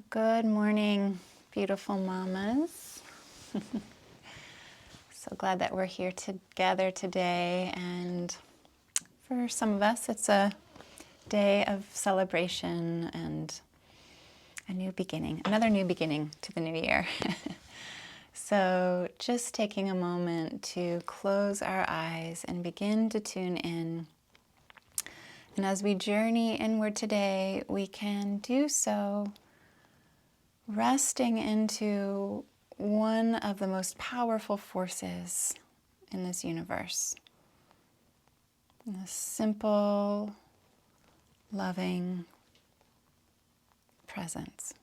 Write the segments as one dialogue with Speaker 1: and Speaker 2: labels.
Speaker 1: Good morning, beautiful mamas. So glad that we're here together today. And for some of us, it's a day of celebration and a new beginning, another new beginning to the new year. So just taking a moment to close our eyes and begin to tune in. And as we journey inward today, we can do so resting into one of the most powerful forces in this universe. The simple, loving presence.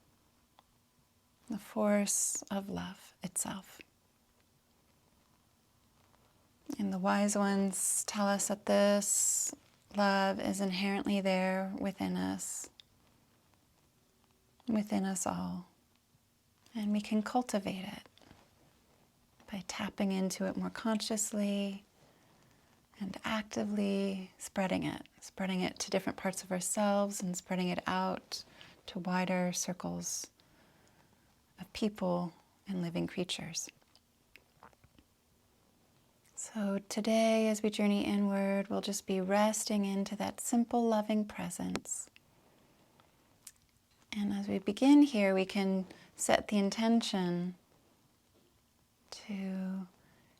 Speaker 1: The force of love itself. And the wise ones tell us that this love is inherently there within us all. And we can cultivate it by tapping into it more consciously and actively spreading it to different parts of ourselves and spreading it out to wider circles of people and living creatures. So today, as we journey inward, we'll just be resting into that simple, loving presence. And as we begin here, we can set the intention to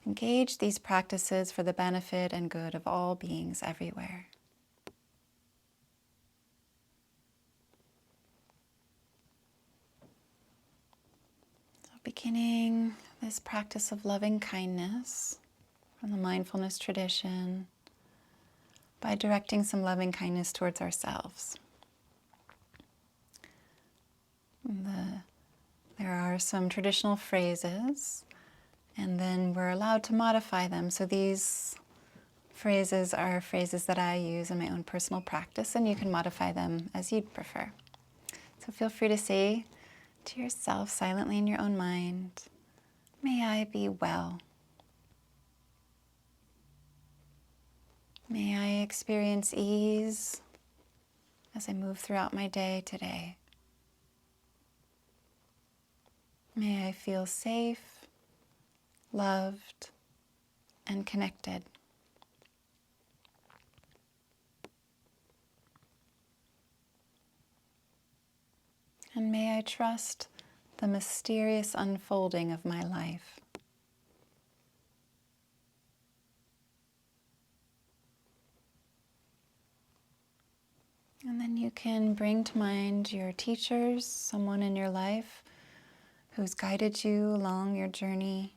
Speaker 1: engage these practices for the benefit and good of all beings everywhere. So beginning this practice of loving kindness from the mindfulness tradition by directing some loving kindness towards ourselves. There are some traditional phrases, and then we're allowed to modify them. So these phrases are phrases that I use in my own personal practice, and you can modify them as you'd prefer. So feel free to say to yourself silently in your own mind, "May I be well. May I experience ease as I move throughout my day today. May I feel safe, loved, and connected. And may I trust the mysterious unfolding of my life." And then you can bring to mind your teachers, someone in your life who's guided you along your journey.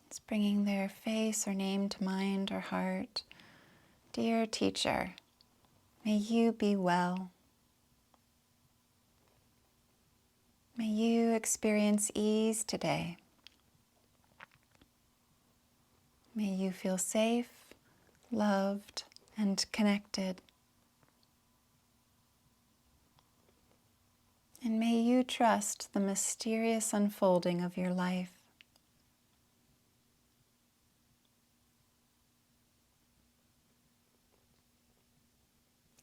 Speaker 1: It's bringing their face or name to mind or heart. "Dear teacher, may you be well. May you experience ease today. May you feel safe, loved, and connected. And may you trust the mysterious unfolding of your life."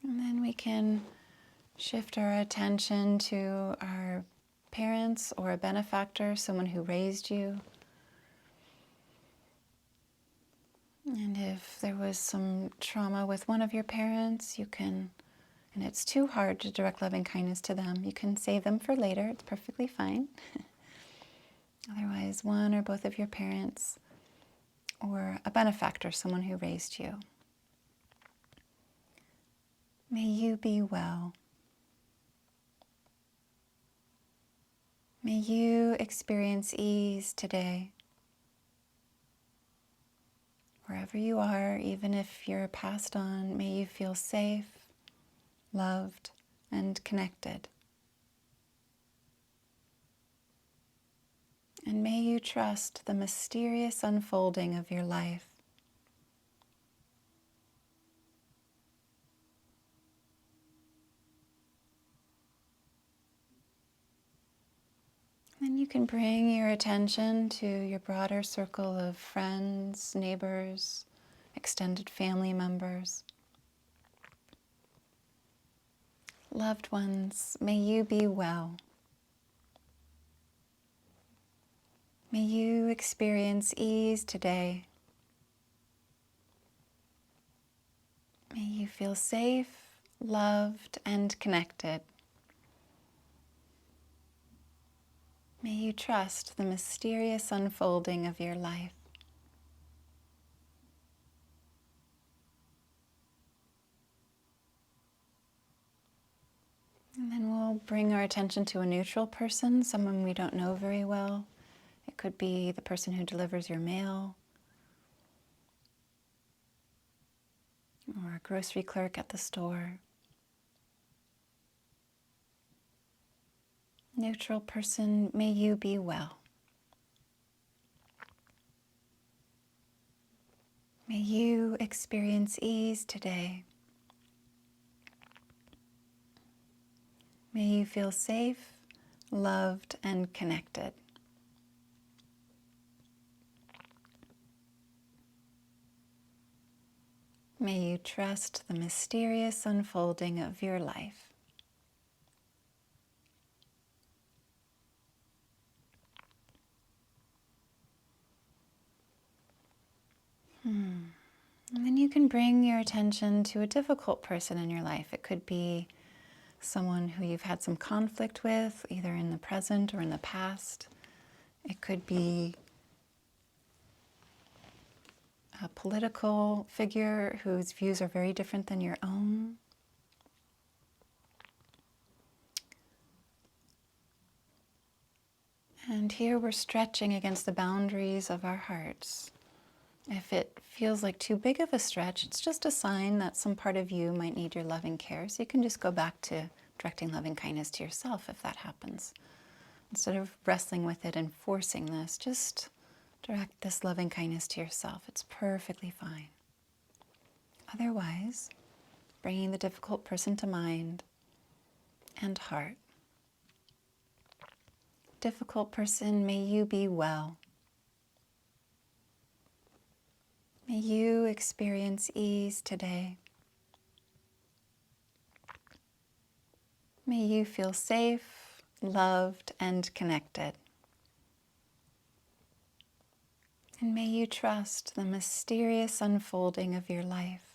Speaker 1: And then we can shift our attention to our parents or a benefactor, someone who raised you. And if there was some trauma with one of your parents, you can, and it's too hard to direct loving kindness to them, you can save them for later. It's perfectly fine. Otherwise, one or both of your parents or a benefactor, someone who raised you. May you be well. May you experience ease today. Wherever you are, even if you're passed on, may you feel safe, loved, and connected. And may you trust the mysterious unfolding of your life. Then you can bring your attention to your broader circle of friends, neighbors, extended family members. Loved ones, may you be well. May you experience ease today. May you feel safe, loved, and connected. May you trust the mysterious unfolding of your life. And then we'll bring our attention to a neutral person, someone we don't know very well. It could be the person who delivers your mail, or a grocery clerk at the store. Neutral person, may you be well. May you experience ease today. May you feel safe, loved, and connected. May you trust the mysterious unfolding of your life. And then you can bring your attention to a difficult person in your life. It could be someone who you've had some conflict with, either in the present or in the past. It could be a political figure whose views are very different than your own. And here we're stretching against the boundaries of our hearts. If it feels like too big of a stretch, it's just a sign that some part of you might need your loving care. So you can just go back to directing loving kindness to yourself if that happens. Instead of wrestling with it and forcing this, just direct this loving kindness to yourself. It's perfectly fine. Otherwise, bringing the difficult person to mind and heart. Difficult person, may you be well. May you experience ease today. May you feel safe, loved, and connected. And may you trust the mysterious unfolding of your life.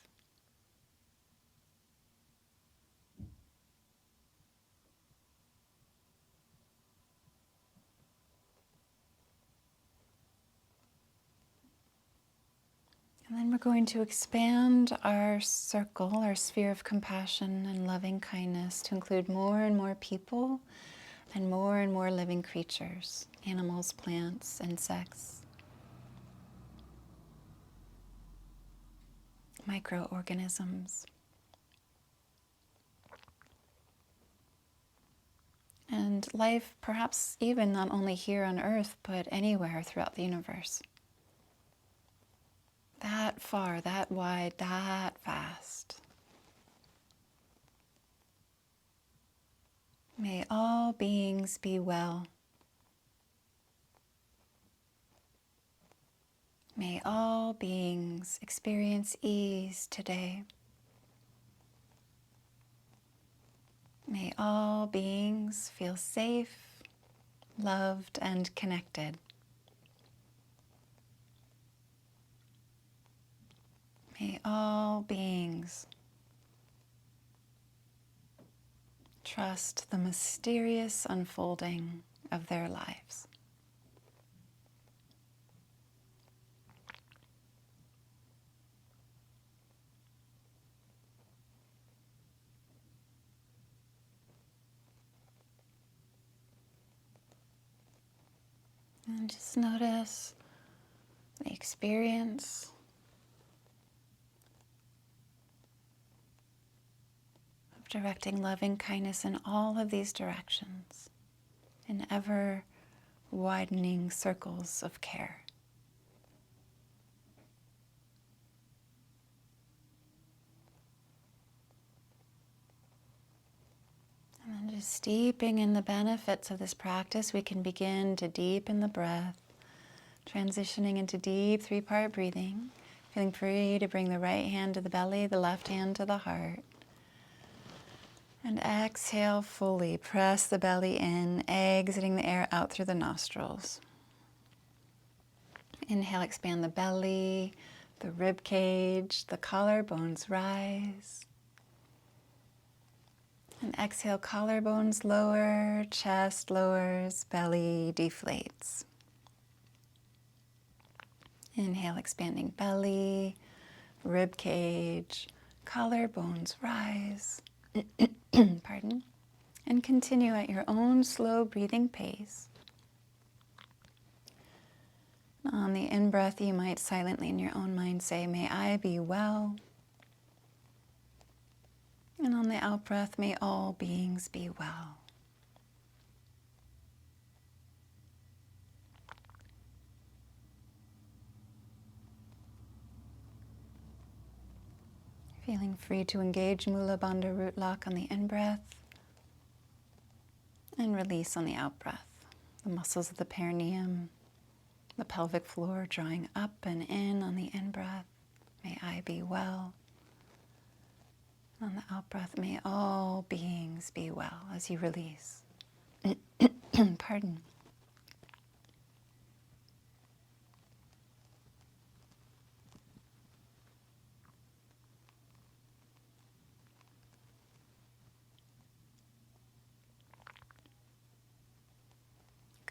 Speaker 1: And then we're going to expand our circle, our sphere of compassion and loving kindness to include more and more people and more living creatures, animals, plants, insects, microorganisms. And life, perhaps even not only here on Earth, but anywhere throughout the universe. That far, that wide, that vast. May all beings be well. May all beings experience ease today. May all beings feel safe, loved, and connected. May all beings trust the mysterious unfolding of their lives. And just notice the experience of directing loving kindness in all of these directions, in ever widening circles of care. And then just steeping in the benefits of this practice, we can begin to deepen the breath, transitioning into deep three-part breathing, feeling free to bring the right hand to the belly, the left hand to the heart. And exhale fully. Press the belly in, exiting the air out through the nostrils. Inhale, expand the belly, the rib cage, the collarbones rise. And exhale, collarbones lower, chest lowers, belly deflates. Inhale, expanding belly, rib cage, collarbones rise. Pardon. And continue at your own slow breathing pace. On the in-breath, you might silently in your own mind say, "May I be well." And on the out-breath, "May all beings be well." Feeling free to engage Mula Bandha root lock on the in-breath and release on the out-breath. The muscles of the perineum, the pelvic floor drawing up and in on the in-breath. May I be well. On the out-breath, may all beings be well as you release. Pardon.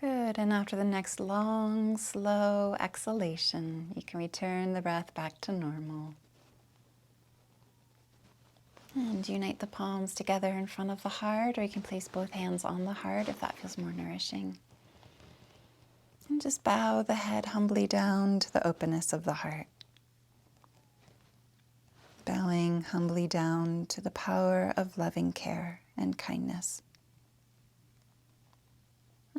Speaker 1: Good, and after the next long, slow exhalation, you can return the breath back to normal. And unite the palms together in front of the heart, or you can place both hands on the heart if that feels more nourishing. And just bow the head humbly down to the openness of the heart. Bowing humbly down to the power of loving care and kindness.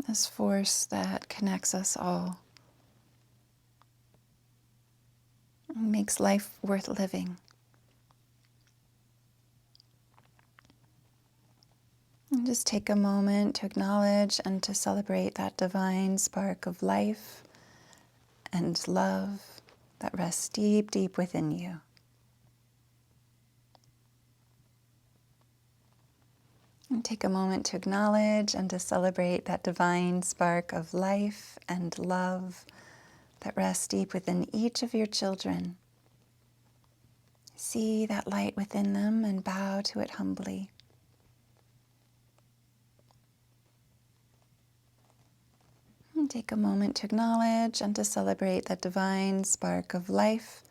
Speaker 1: This force that connects us all. And makes life worth living. And just take a moment to acknowledge and to celebrate that divine spark of life and love that rests deep, deep within you. And take a moment to acknowledge and to celebrate that divine spark of life and love that rests deep within each of your children. See that light within them and bow to it humbly. And take a moment to acknowledge and to celebrate that divine spark of life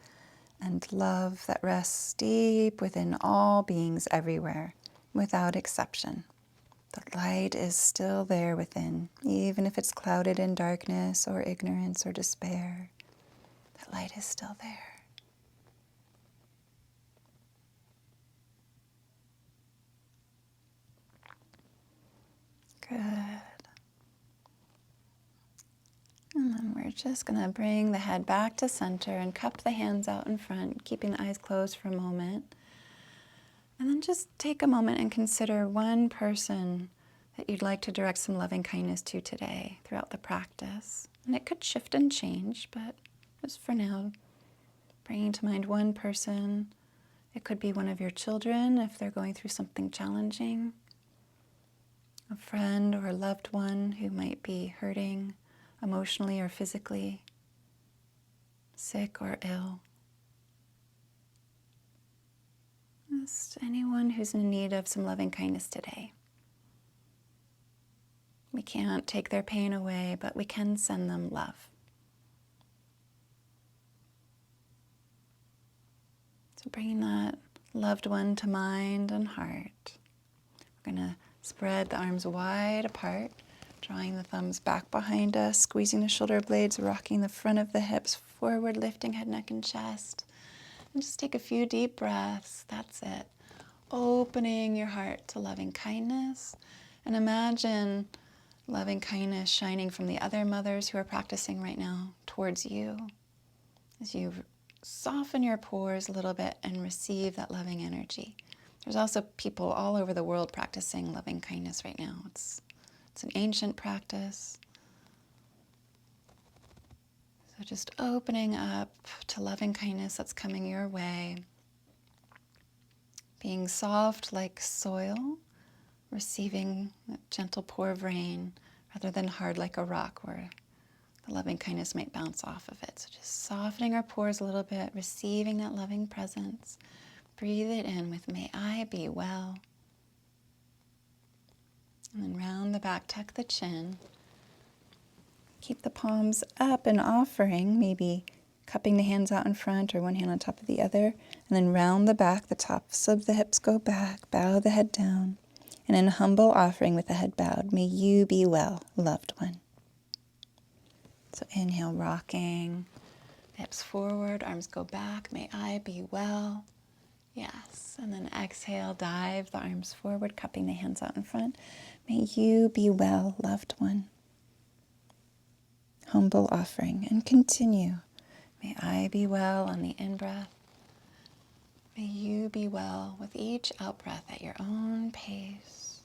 Speaker 1: and love that rests deep within all beings everywhere, without exception. The light is still there within, even if it's clouded in darkness or ignorance or despair. The light is still there. Good. And then we're just going to bring the head back to center and cup the hands out in front, keeping the eyes closed for a moment. And then just take a moment and consider one person that you'd like to direct some loving kindness to today throughout the practice. And it could shift and change, but just for now, bringing to mind one person. It could be one of your children if they're going through something challenging, a friend or a loved one who might be hurting emotionally or physically, sick or ill. Just anyone who's in need of some loving kindness today. We can't take their pain away, but we can send them love. So bringing that loved one to mind and heart. We're going to spread the arms wide apart, drawing the thumbs back behind us, squeezing the shoulder blades, rocking the front of the hips forward, lifting head, neck, and chest. And just take a few deep breaths. That's it. Opening your heart to loving kindness. And imagine loving kindness shining from the other mothers who are practicing right now towards you. As you soften your pores a little bit and receive that loving energy. There's also people all over the world practicing loving kindness right now. It's an ancient practice. So just opening up to loving kindness that's coming your way. Being soft like soil receiving a gentle pour of rain rather than hard like a rock where the loving kindness might bounce off of it. So just softening our pores a little bit, receiving that loving presence. Breathe it in with may I be well. And then round the back, tuck the chin. Keep the palms up and offering, maybe cupping the hands out in front or one hand on top of the other. And then round the back, the tops of the hips go back, bow the head down. And in humble offering with the head bowed, may you be well, loved one. So inhale, rocking, hips forward, arms go back. May I be well. Yes. And then exhale, dive the arms forward, cupping the hands out in front. May you be well, loved one. Humble offering. And continue. May I be well on the in-breath. May you be well with each out-breath at your own pace.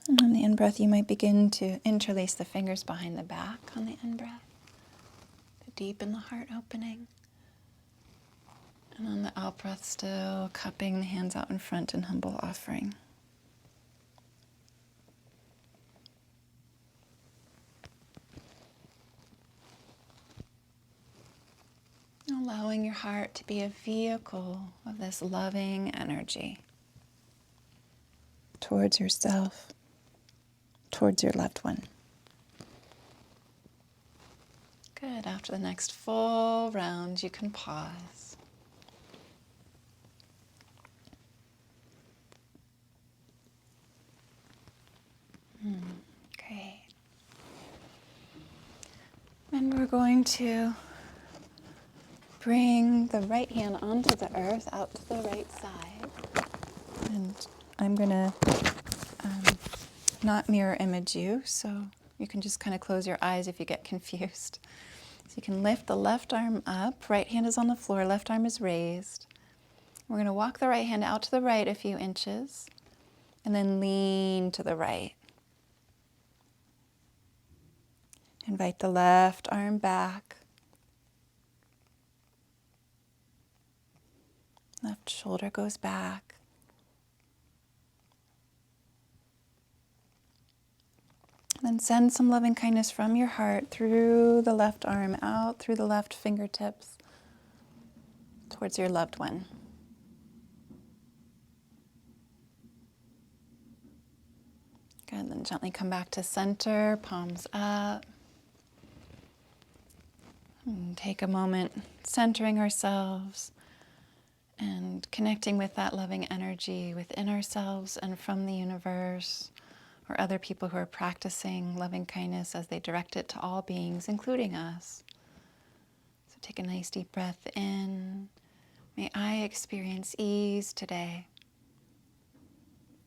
Speaker 1: And on the in-breath, you might begin to interlace the fingers behind the back on the in-breath to deepen the heart opening. And on the out-breath, still cupping the hands out in front in humble offering. Allowing your heart to be a vehicle of this loving energy towards yourself, towards your loved one. Good. After the next full round, you can pause. Great. And we're going to bring the right hand onto the earth, out to the right side. And I'm going to not mirror image you, so you can just kind of close your eyes if you get confused. So you can lift the left arm up, right hand is on the floor, left arm is raised. We're going to walk the right hand out to the right a few inches, and then lean to the right. Invite the left arm back. Left shoulder goes back. Then send some loving kindness from your heart through the left arm, out through the left fingertips, towards your loved one. Good, then gently come back to center, palms up. And take a moment centering ourselves and connecting with that loving energy within ourselves and from the universe, or other people who are practicing loving kindness as they direct it to all beings, including us. So take a nice deep breath in. May I experience ease today.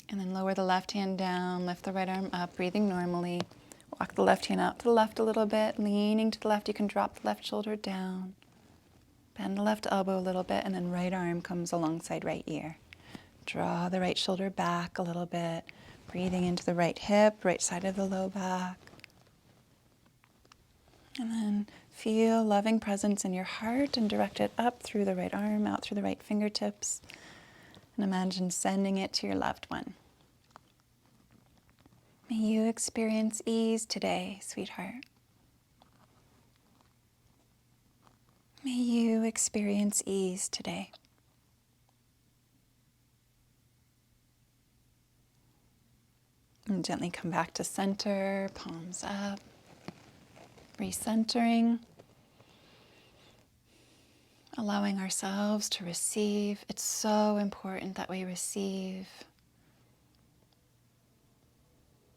Speaker 1: And then lower the left hand down, lift the right arm up, breathing normally. Walk the left hand out to the left a little bit, leaning to the left. You can drop the left shoulder down. Bend the left elbow a little bit, and then right arm comes alongside right ear. Draw the right shoulder back a little bit. Breathing into the right hip, right side of the low back. And then feel loving presence in your heart and direct it up through the right arm, out through the right fingertips. And imagine sending it to your loved one. May you experience ease today, sweetheart. May you experience ease today. And gently come back to center, palms up, recentering, allowing ourselves to receive. It's so important that we receive,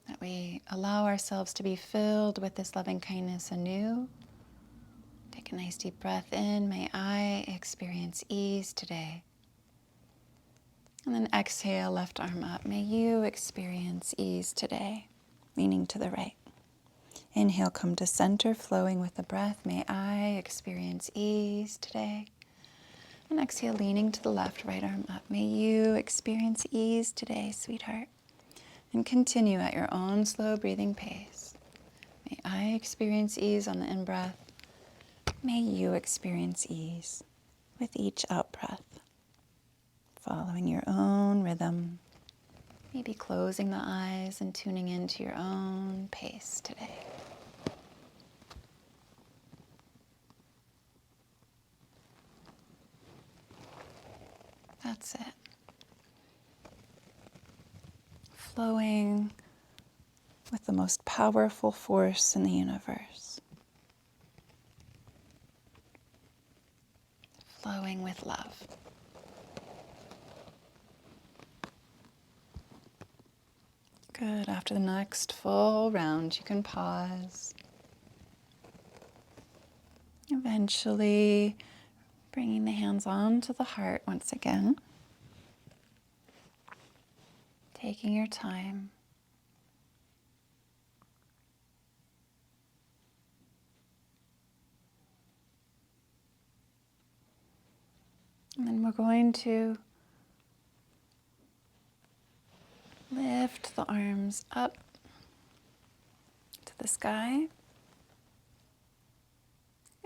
Speaker 1: that we allow ourselves to be filled with this loving kindness anew. Take a nice deep breath in. May I experience ease today. And then exhale, left arm up. May you experience ease today, leaning to the right. Inhale, come to center, flowing with the breath. May I experience ease today. And exhale, leaning to the left, right arm up. May you experience ease today, sweetheart. And continue at your own slow breathing pace. May I experience ease on the in-breath. May you experience ease with each out-breath, following your own rhythm, maybe closing the eyes and tuning into your own pace today. That's it. Flowing with the most powerful force in the universe. Flowing with love. Good. After the next full round, you can pause. Eventually, bringing the hands onto the heart once again. Taking your time. And then we're going to lift the arms up to the sky.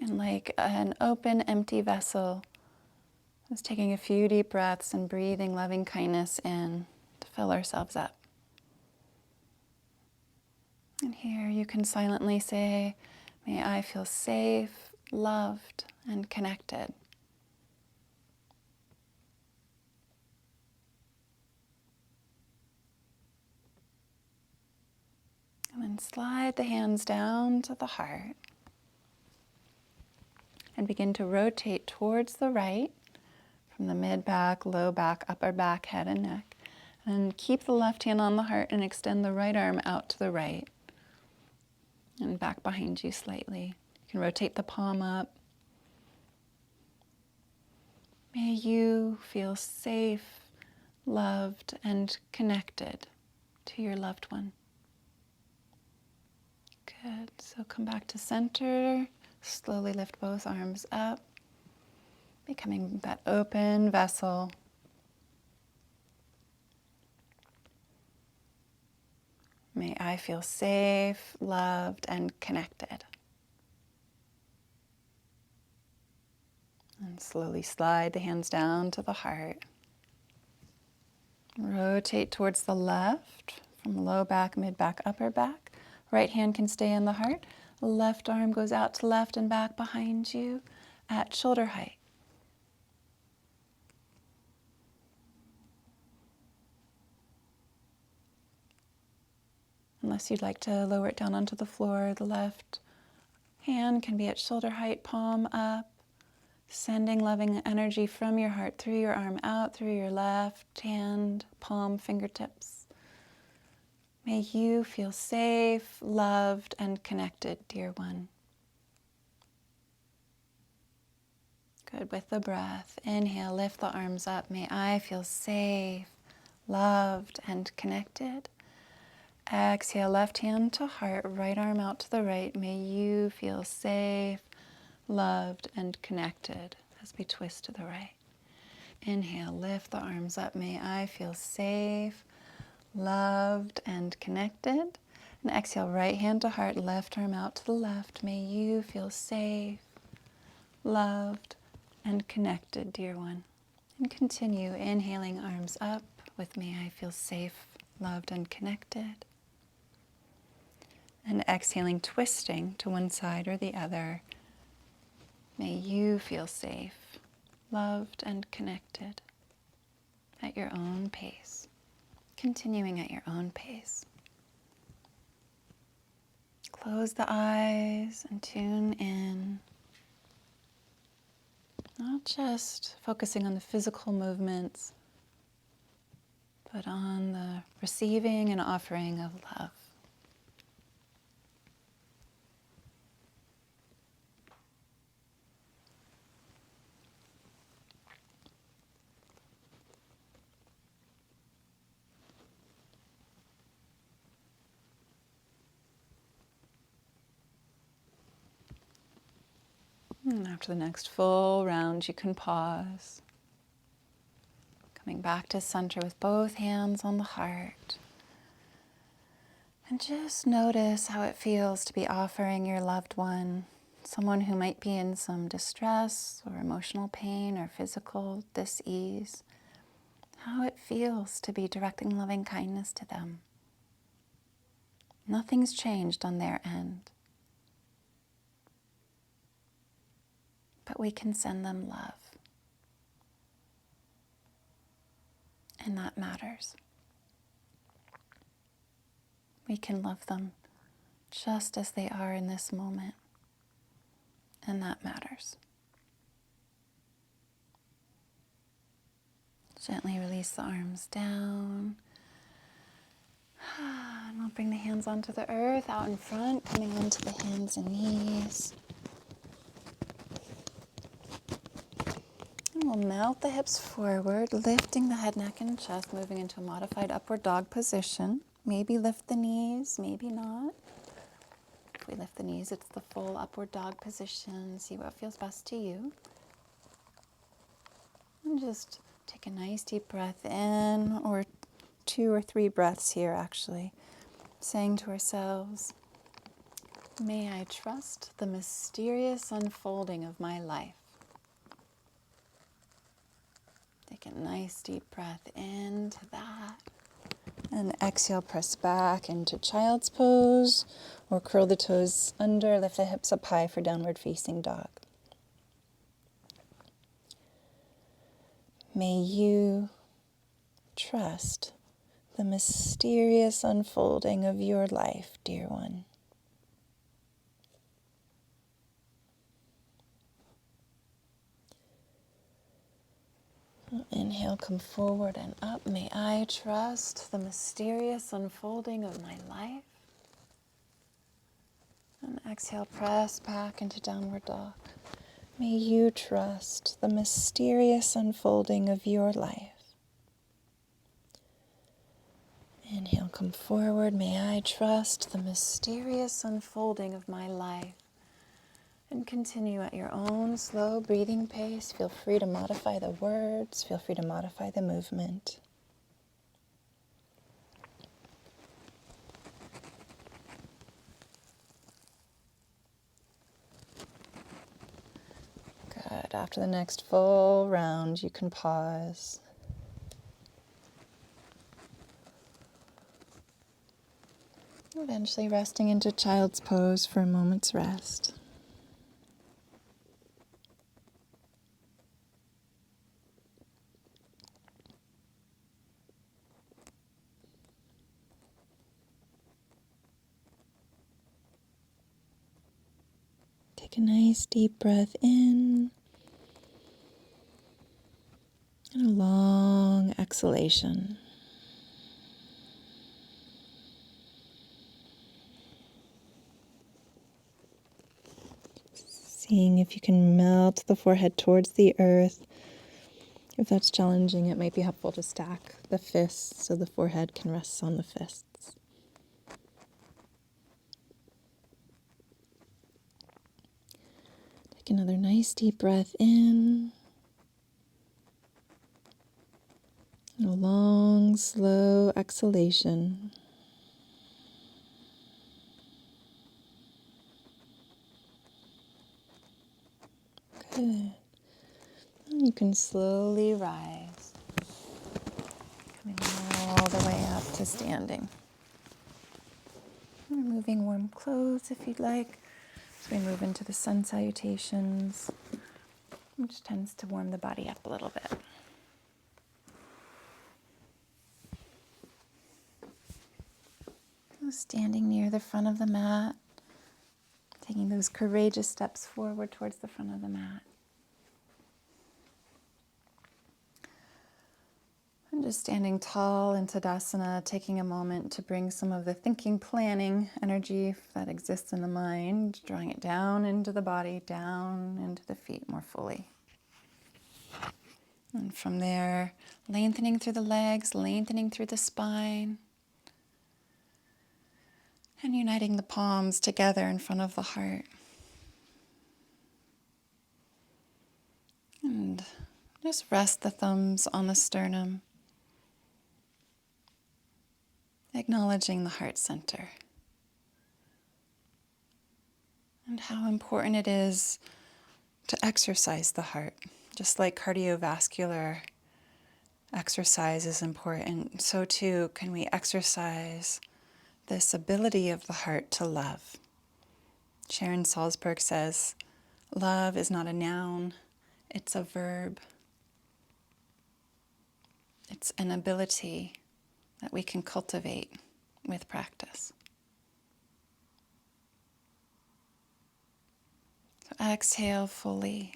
Speaker 1: And like an open, empty vessel, just taking a few deep breaths and breathing loving kindness in to fill ourselves up. And here you can silently say, may I feel safe, loved, and connected. And then slide the hands down to the heart. And begin to rotate towards the right, from the mid-back, low back, upper back, head and neck. And keep the left hand on the heart and extend the right arm out to the right. And back behind you slightly. You can rotate the palm up. May you feel safe, loved, and connected to your loved one. Good. So come back to center. Slowly lift both arms up, becoming that open vessel. May I feel safe, loved, and connected. And slowly slide the hands down to the heart. Rotate towards the left, from low back, mid back, upper back. Right hand can stay in the heart. Left arm goes out to left and back behind you at shoulder height. Unless you'd like to lower it down onto the floor, the left hand can be at shoulder height, palm up, sending loving energy from your heart through your arm out, through your left hand, palm, fingertips. May you feel safe, loved, and connected, dear one. Good. With the breath, inhale, lift the arms up. May I feel safe, loved, and connected. Exhale, left hand to heart, right arm out to the right. May you feel safe, loved, and connected as we twist to the right. Inhale, lift the arms up. May I feel safe, loved, and connected. And exhale, right hand to heart, left arm out to the left. May you feel safe, loved, and connected, dear one. And continue inhaling, arms up with may I feel safe, loved, and connected. And exhaling, twisting to one side or the other. May you feel safe, loved, and connected at your own pace. Continuing at your own pace. Close the eyes and tune in. Not just focusing on the physical movements, but on the receiving and offering of love. And after the next full round, you can pause. Coming back to center with both hands on the heart. And just notice how it feels to be offering your loved one someone who might be in some distress or emotional pain or physical dis-ease, how it feels to be directing loving kindness to them. Nothing's changed on their end, but we can send them love, and that matters. We can love them just as they are in this moment, and that matters. Gently release the arms down. And we'll bring the hands onto the earth, out in front, coming onto the hands and knees. And we'll melt the hips forward, lifting the head, neck, and chest, moving into a modified upward dog position. Maybe lift the knees, maybe not. If we lift the knees, it's the full upward dog position. See what feels best to you. And just take a nice deep breath in, or 2 or 3 breaths here actually, saying to ourselves, may I trust the mysterious unfolding of my life. Take a nice deep breath into that. And exhale, press back into child's pose, or curl the toes under, lift the hips up high for downward facing dog. May you trust the mysterious unfolding of your life, dear one. Inhale, come forward and up. May I trust the mysterious unfolding of my life. And exhale, press back into downward dog. May you trust the mysterious unfolding of your life. Inhale, come forward. May I trust the mysterious unfolding of my life. And continue at your own slow breathing pace. Feel free to modify the words. Feel free to modify the movement. Good. After the next full round, you can pause. Eventually resting into child's pose for a moment's rest. Take a nice deep breath in and a long exhalation. Seeing if you can melt the forehead towards the earth. If that's challenging, it might be helpful to stack the fists so the forehead can rest on the fists. Take another nice deep breath in. And a long, slow exhalation. Good. And you can slowly rise, coming all the way up to standing. Removing warm clothes if you'd like, as we move into the sun salutations, which tends to warm the body up a little bit. Standing near the front of the mat, taking those courageous steps forward towards the front of the mat. And just standing tall in Tadasana, taking a moment to bring some of the thinking, planning energy that exists in the mind, drawing it down into the body, down into the feet more fully. And from there, lengthening through the legs, lengthening through the spine, and uniting the palms together in front of the heart. And just rest the thumbs on the sternum, acknowledging the heart center. and how important it is to exercise the heart. Just like cardiovascular exercise is important, so too can we exercise this ability of the heart to love. Sharon Salzberg says, love is not a noun, it's a verb. It's an ability that we can cultivate with practice. So exhale fully.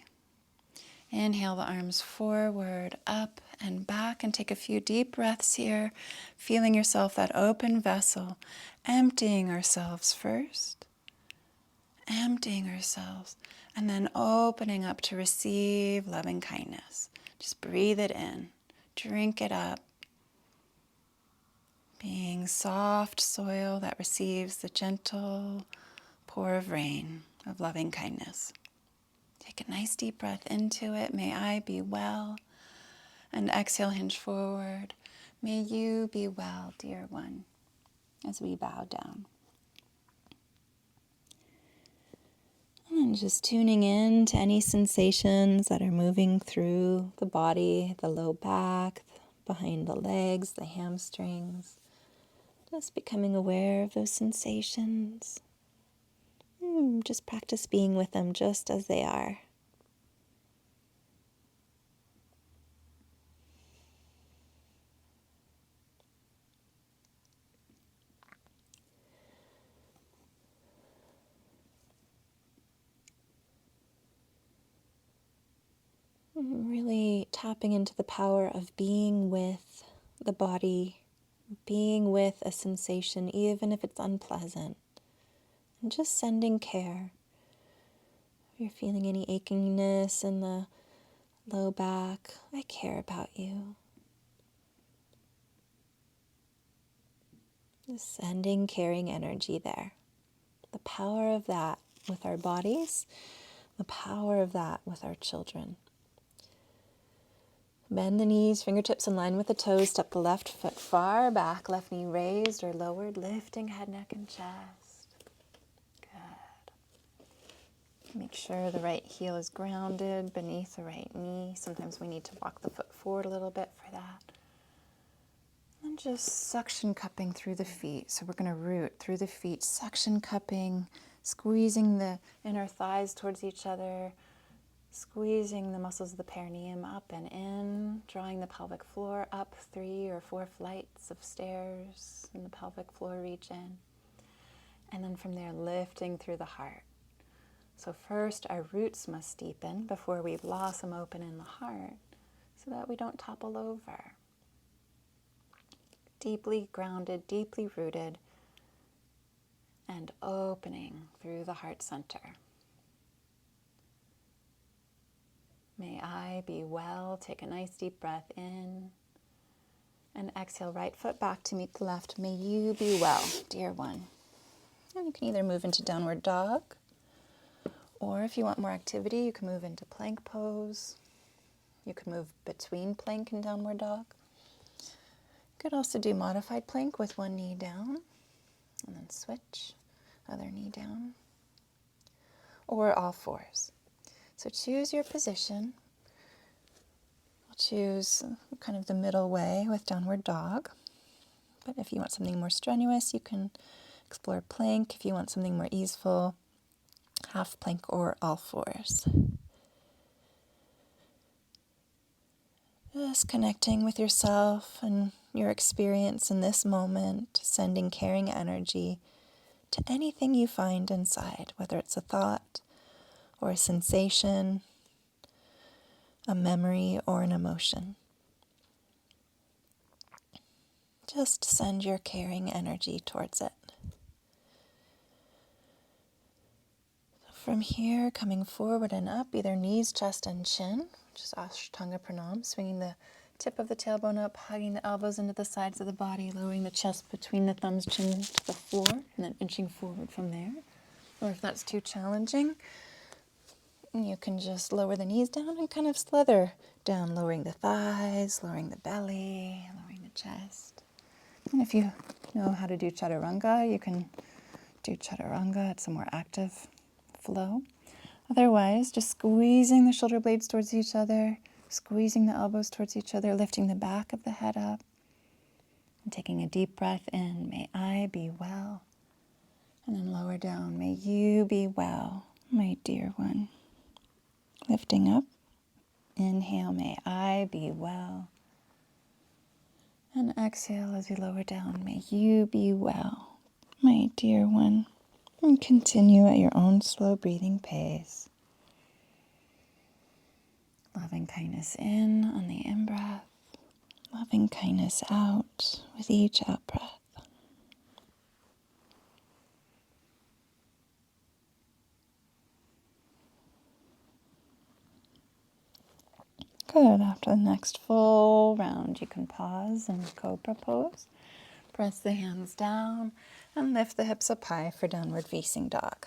Speaker 1: Inhale the arms forward, up and back, and take a few deep breaths here, feeling yourself that open vessel, emptying ourselves first, emptying ourselves, and then opening up to receive loving kindness. Just breathe it in, drink it up, being soft soil that receives the gentle pour of rain of loving kindness. Take a nice deep breath into it. May I be well. And exhale, hinge forward. May you be well, dear one, as we bow down. And just tuning in to any sensations that are moving through the body, the low back, behind the legs, the hamstrings. Just becoming aware of those sensations. Just practice being with them just as they are. Really tapping into the power of being with the body, being with a sensation, even if it's unpleasant, and just sending care. If you're feeling any achiness in the low back, I care about you. Just sending caring energy there. The power of that with our bodies, the power of that with our children. Bend the knees, fingertips in line with the toes. Step the left foot far back, left knee raised or lowered, lifting head, neck, and chest. Good. Make sure the right heel is grounded beneath the right knee. Sometimes we need to walk the foot forward a little bit for that. And just suction cupping through the feet. So we're going to root through the feet, suction cupping, squeezing the inner thighs towards each other, squeezing the muscles of the perineum up and in, drawing the pelvic floor up 3 or 4 flights of stairs in the pelvic floor region. And then from there, lifting through the heart. So first, our roots must deepen before we blossom open in the heart so that we don't topple over. Deeply grounded, deeply rooted, and opening through the heart center. May I be well. Take a nice deep breath in. And exhale, right foot back to meet the left. May you be well, dear one. And you can either move into downward dog, or if you want more activity, you can move into plank pose. You can move between plank and downward dog. You could also do modified plank with one knee down, and then switch, other knee down, or all fours. So choose your position. I'll choose kind of the middle way with downward dog. But if you want something more strenuous, you can explore plank. If you want something more easeful, half plank or all fours. Just connecting with yourself and your experience in this moment, sending caring energy to anything you find inside, whether it's a thought or a sensation, a memory or an emotion. Just send your caring energy towards it. From here, coming forward and up, either knees, chest, and chin, which is Ashtanga Pranam, swinging the tip of the tailbone up, hugging the elbows into the sides of the body, lowering the chest between the thumbs, chin to the floor, and then inching forward from there. Or if that's too challenging, you can just lower the knees down and kind of slither down, lowering the thighs, lowering the belly, lowering the chest. And if you know how to do chaturanga, you can do chaturanga. It's a more active flow. Otherwise, just squeezing the shoulder blades towards each other, squeezing the elbows towards each other, lifting the back of the head up, and taking a deep breath in. May I be well. And then lower down. May you be well, my dear one. Lifting up. Inhale, may I be well. And exhale as you lower down. May you be well, my dear one. And continue at your own slow breathing pace. Loving kindness in on the in-breath. Loving kindness out with each out-breath. Good. After the next full round, you can pause in Cobra pose. Press the hands down and lift the hips up high for downward facing dog.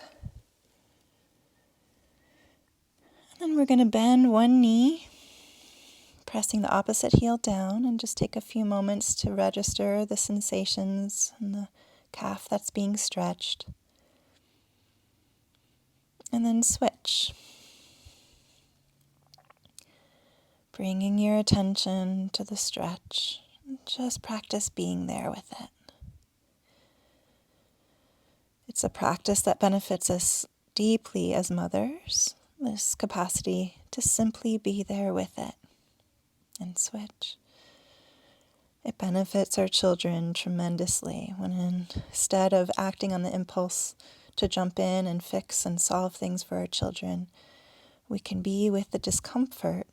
Speaker 1: And then we're going to bend one knee, pressing the opposite heel down, and just take a few moments to register the sensations in the calf that's being stretched. And then switch. Bringing your attention to the stretch. Just practice being there with it. It's a practice that benefits us deeply as mothers, this capacity to simply be there with it and switch. It benefits our children tremendously when instead of acting on the impulse to jump in and fix and solve things for our children, we can be with the discomfort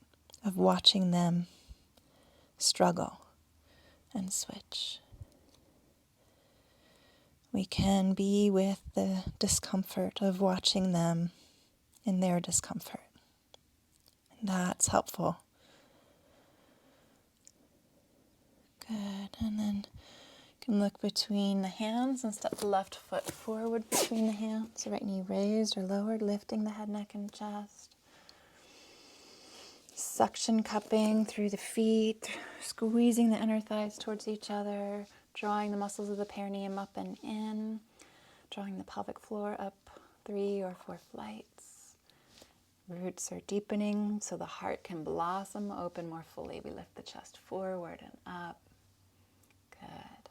Speaker 1: of watching them struggle and switch. We can be with the discomfort of watching them in their discomfort. And that's helpful. Good. And then you can look between the hands and step the left foot forward between the hands. Right knee raised or lowered, lifting the head, neck, and chest. Suction cupping through the feet, squeezing the inner thighs towards each other, drawing the muscles of the perineum up and in, drawing the pelvic floor up 3 or 4 flights. Roots are deepening so the heart can blossom open more fully. We lift the chest forward and up. Good.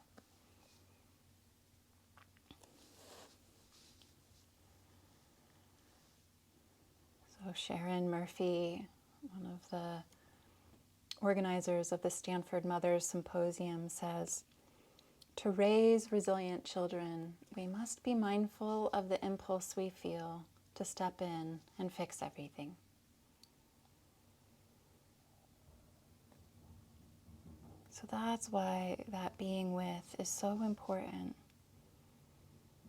Speaker 1: So Sharon Murphy, one of the organizers of the Stanford Mothers Symposium, says, "To raise resilient children, we must be mindful of the impulse we feel to step in and fix everything." So that's why that being with is so important.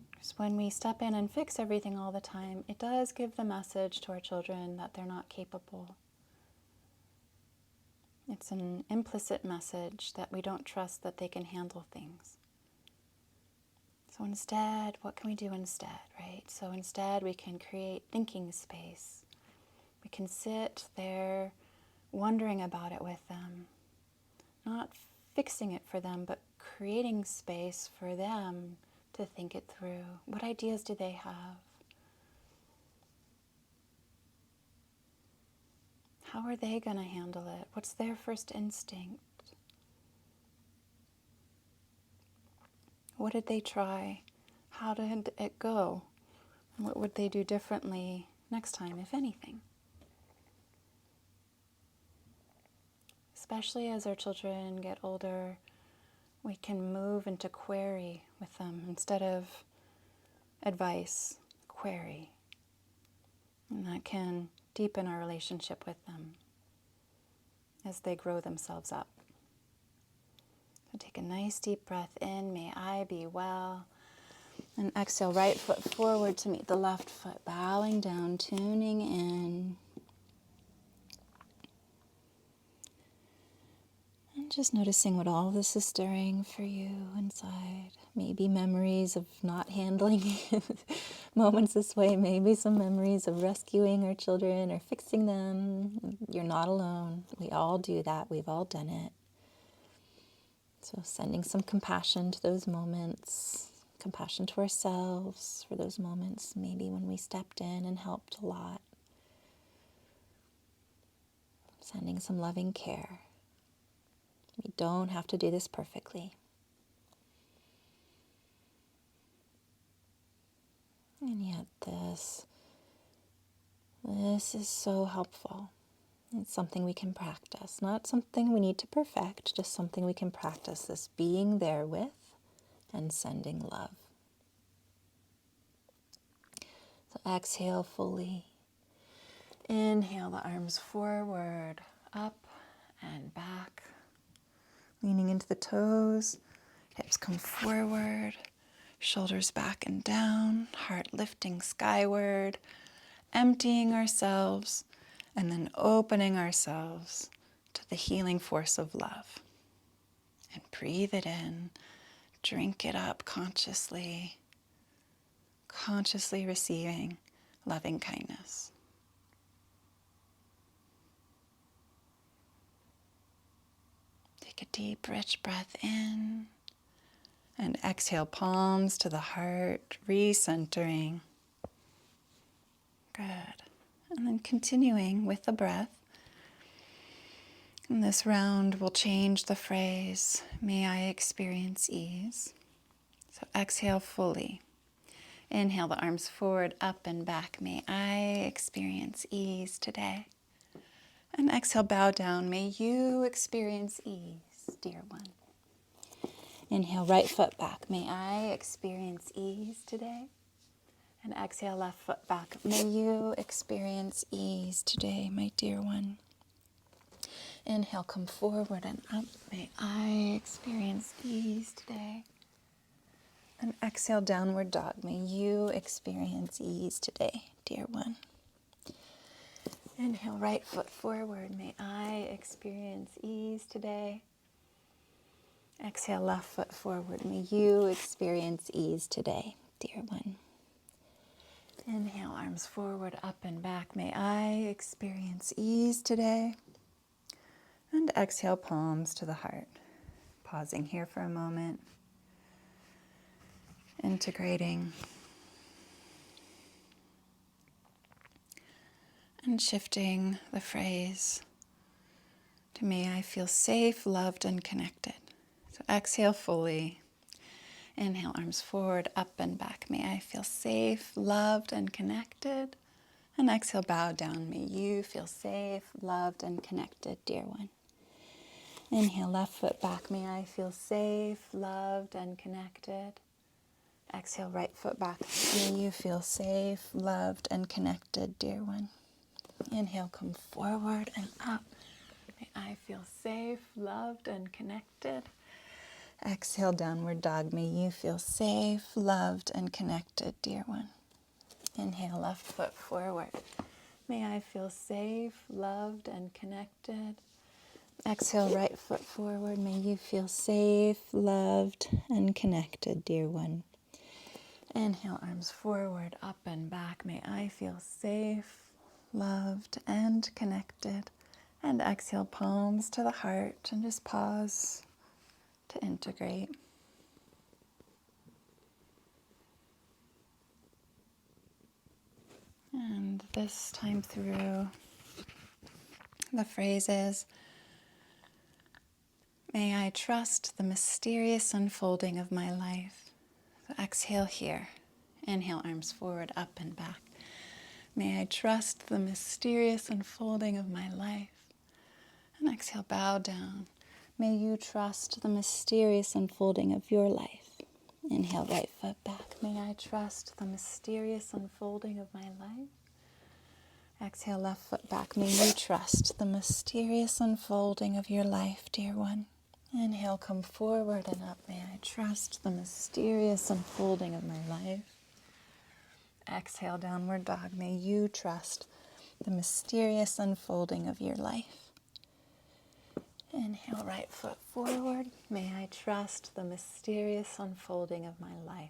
Speaker 1: Because when we step in and fix everything all the time, it does give the message to our children that they're not capable. It's an implicit message that we don't trust that they can handle things. So instead, what can we do instead, right? So instead, we can create thinking space. We can sit there wondering about it with them, not fixing it for them, but creating space for them to think it through. What ideas do they have? How are they going to handle it? What's their first instinct? What did they try? How did it go? What would they do differently next time, if anything? Especially as our children get older, we can move into query with them instead of advice, query. And that can deepen our relationship with them as they grow themselves up. So take a nice deep breath in, may I be well. And exhale, right foot forward to meet the left foot, bowing down, tuning in. And just noticing what all this is stirring for you inside. Maybe memories of not handling moments this way. Maybe some memories of rescuing our children or fixing them. You're not alone. We all do that. We've all done it. So sending some compassion to those moments.
Speaker 2: compassion to ourselves for those moments, maybe when we stepped in and helped a lot. Sending some loving care. We don't have to do this perfectly. And yet this is so helpful. It's something we can practice, not something we need to perfect, just something we can practice, this being there with and sending love. So exhale fully. Inhale the arms forward, up and back. Leaning into the toes, hips come forward, shoulders back and down, heart lifting skyward, emptying ourselves, and then opening ourselves to the healing force of love. And breathe it in, drink it up consciously receiving loving kindness. Take a deep, rich breath in, and exhale, palms to the heart, recentering. Good. And then continuing with the breath. In this round, we'll change the phrase, may I experience ease. So exhale fully. Inhale the arms forward, up and back. May I experience ease today. And exhale, bow down. May you experience ease, dear one. Inhale, right foot back. May I experience ease today. And exhale, left foot back. May you experience ease today, my dear one. Inhale, come forward and up. May I experience ease today. And exhale, downward dog. May you experience ease today, dear one. Inhale, right foot forward. May I experience ease today. Exhale, left foot forward. May you experience ease today, dear one. Inhale, arms forward, up and back. May I experience ease today. And exhale, palms to the heart. Pausing here for a moment. Integrating. And shifting the phrase to may I feel safe, loved, and connected. So exhale fully. Inhale, arms forward, up and back. May I feel safe, loved, and connected. And exhale, bow down. May you feel safe, loved, and connected, dear one. Inhale, left foot back. May I feel safe, loved, and connected. Exhale, right foot back. May you feel safe, loved, and connected, dear one. Inhale, come forward and up. May I feel safe, loved, and connected. Exhale, downward dog. May you feel safe, loved, and connected, dear one. Inhale, left foot forward. May I feel safe, loved, and connected. Exhale, right foot forward. May you feel safe, loved, and connected, dear one. Inhale, arms forward, up and back. May I feel safe, loved, and connected. And exhale, palms to the heart, and just pause to integrate. And this time through, the phrase is, may I trust the mysterious unfolding of my life. So exhale here. Inhale, arms forward, up and back. May I trust the mysterious unfolding of my life. And exhale, bow down. May you trust the mysterious unfolding of your life. Inhale, right foot back. May I trust the mysterious unfolding of my life. Exhale, left foot back. May you trust the mysterious unfolding of your life, dear one. Inhale, come forward and up. May I trust the mysterious unfolding of my life. Exhale, downward dog. May you trust the mysterious unfolding of your life. Inhale, right foot forward. May I trust the mysterious unfolding of my life.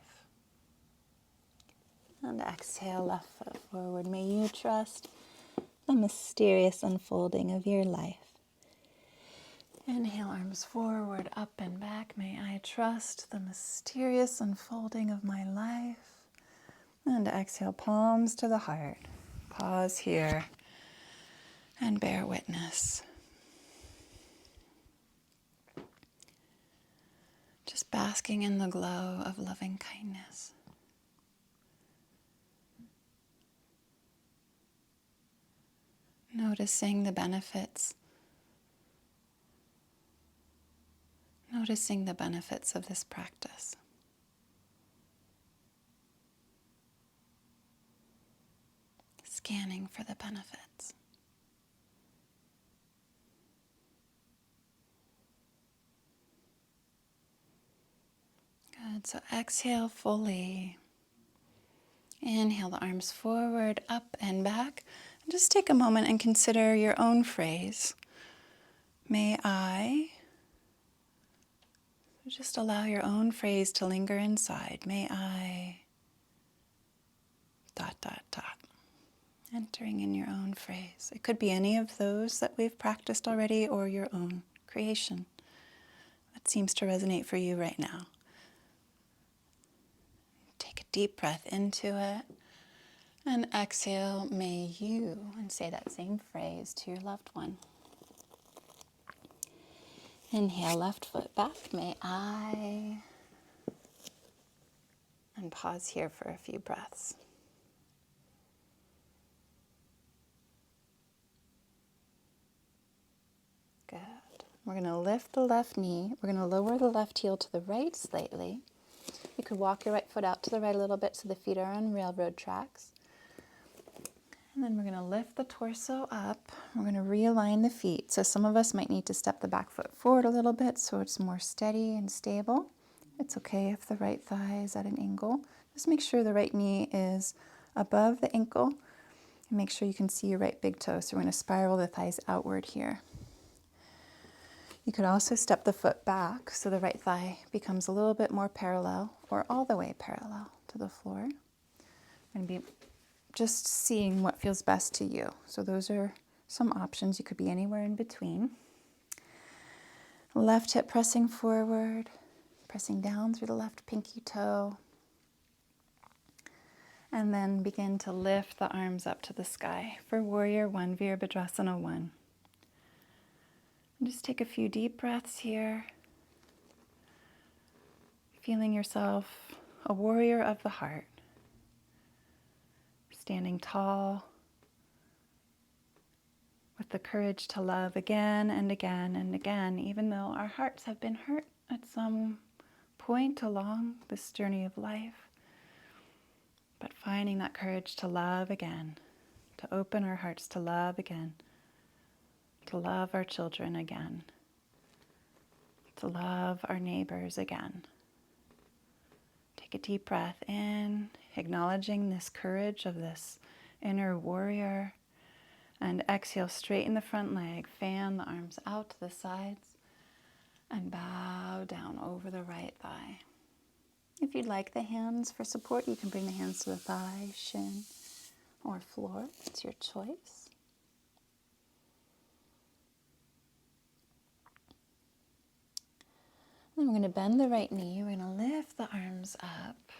Speaker 2: And exhale, left foot forward. May you trust the mysterious unfolding of your life.
Speaker 1: Inhale, arms forward, up and back. May I trust the mysterious unfolding of my life. And exhale, palms to the heart. Pause here and bear witness. Just basking in the glow of loving kindness. Noticing the benefits. Noticing the benefits of this practice. Scanning for the benefits. Good. So exhale fully. Inhale the arms forward, up and back. And just take a moment and consider your own phrase. May I. Just allow your own phrase to linger inside. May I. ... Entering in your own phrase. It could be any of those that we've practiced already or your own creation that seems to resonate for you right now. Take a deep breath into it and exhale, may you, and say that same phrase to your loved one. Inhale, left foot back, may I, and pause here for a few breaths. Good. We're going to lift the left knee. We're going to lower the left heel to the right slightly. You could walk your right foot out to the right a little bit so the feet are on railroad tracks. And then we're going to lift the torso up. We're going to realign the feet. So some of us might need to step the back foot forward a little bit so it's more steady and stable. It's okay if the right thigh is at an angle. Just make sure the right knee is above the ankle. And make sure you can see your right big toe. So we're going to spiral the thighs outward here. You could also step the foot back so the right thigh becomes a little bit more parallel or all the way parallel to the floor. And be just seeing what feels best to you. So those are some options. You could be anywhere in between. Left hip pressing forward, pressing down through the left pinky toe. And then begin to lift the arms up to the sky for Warrior One, Virabhadrasana 1. And just take a few deep breaths here. Feeling yourself a warrior of the heart. Standing tall with the courage to love again and again and again, even though our hearts have been hurt at some point along this journey of life. But finding that courage to love again, to open our hearts to love again, to love our children again, to love our neighbors again. Take a deep breath in, acknowledging this courage of this inner warrior. And exhale, straighten the front leg, fan the arms out to the sides, and bow down over the right thigh. If you'd like the hands for support, you can bring the hands to the thigh, shin, or floor. It's your choice. Then we're going to bend the right knee. We're going to lift the arms up,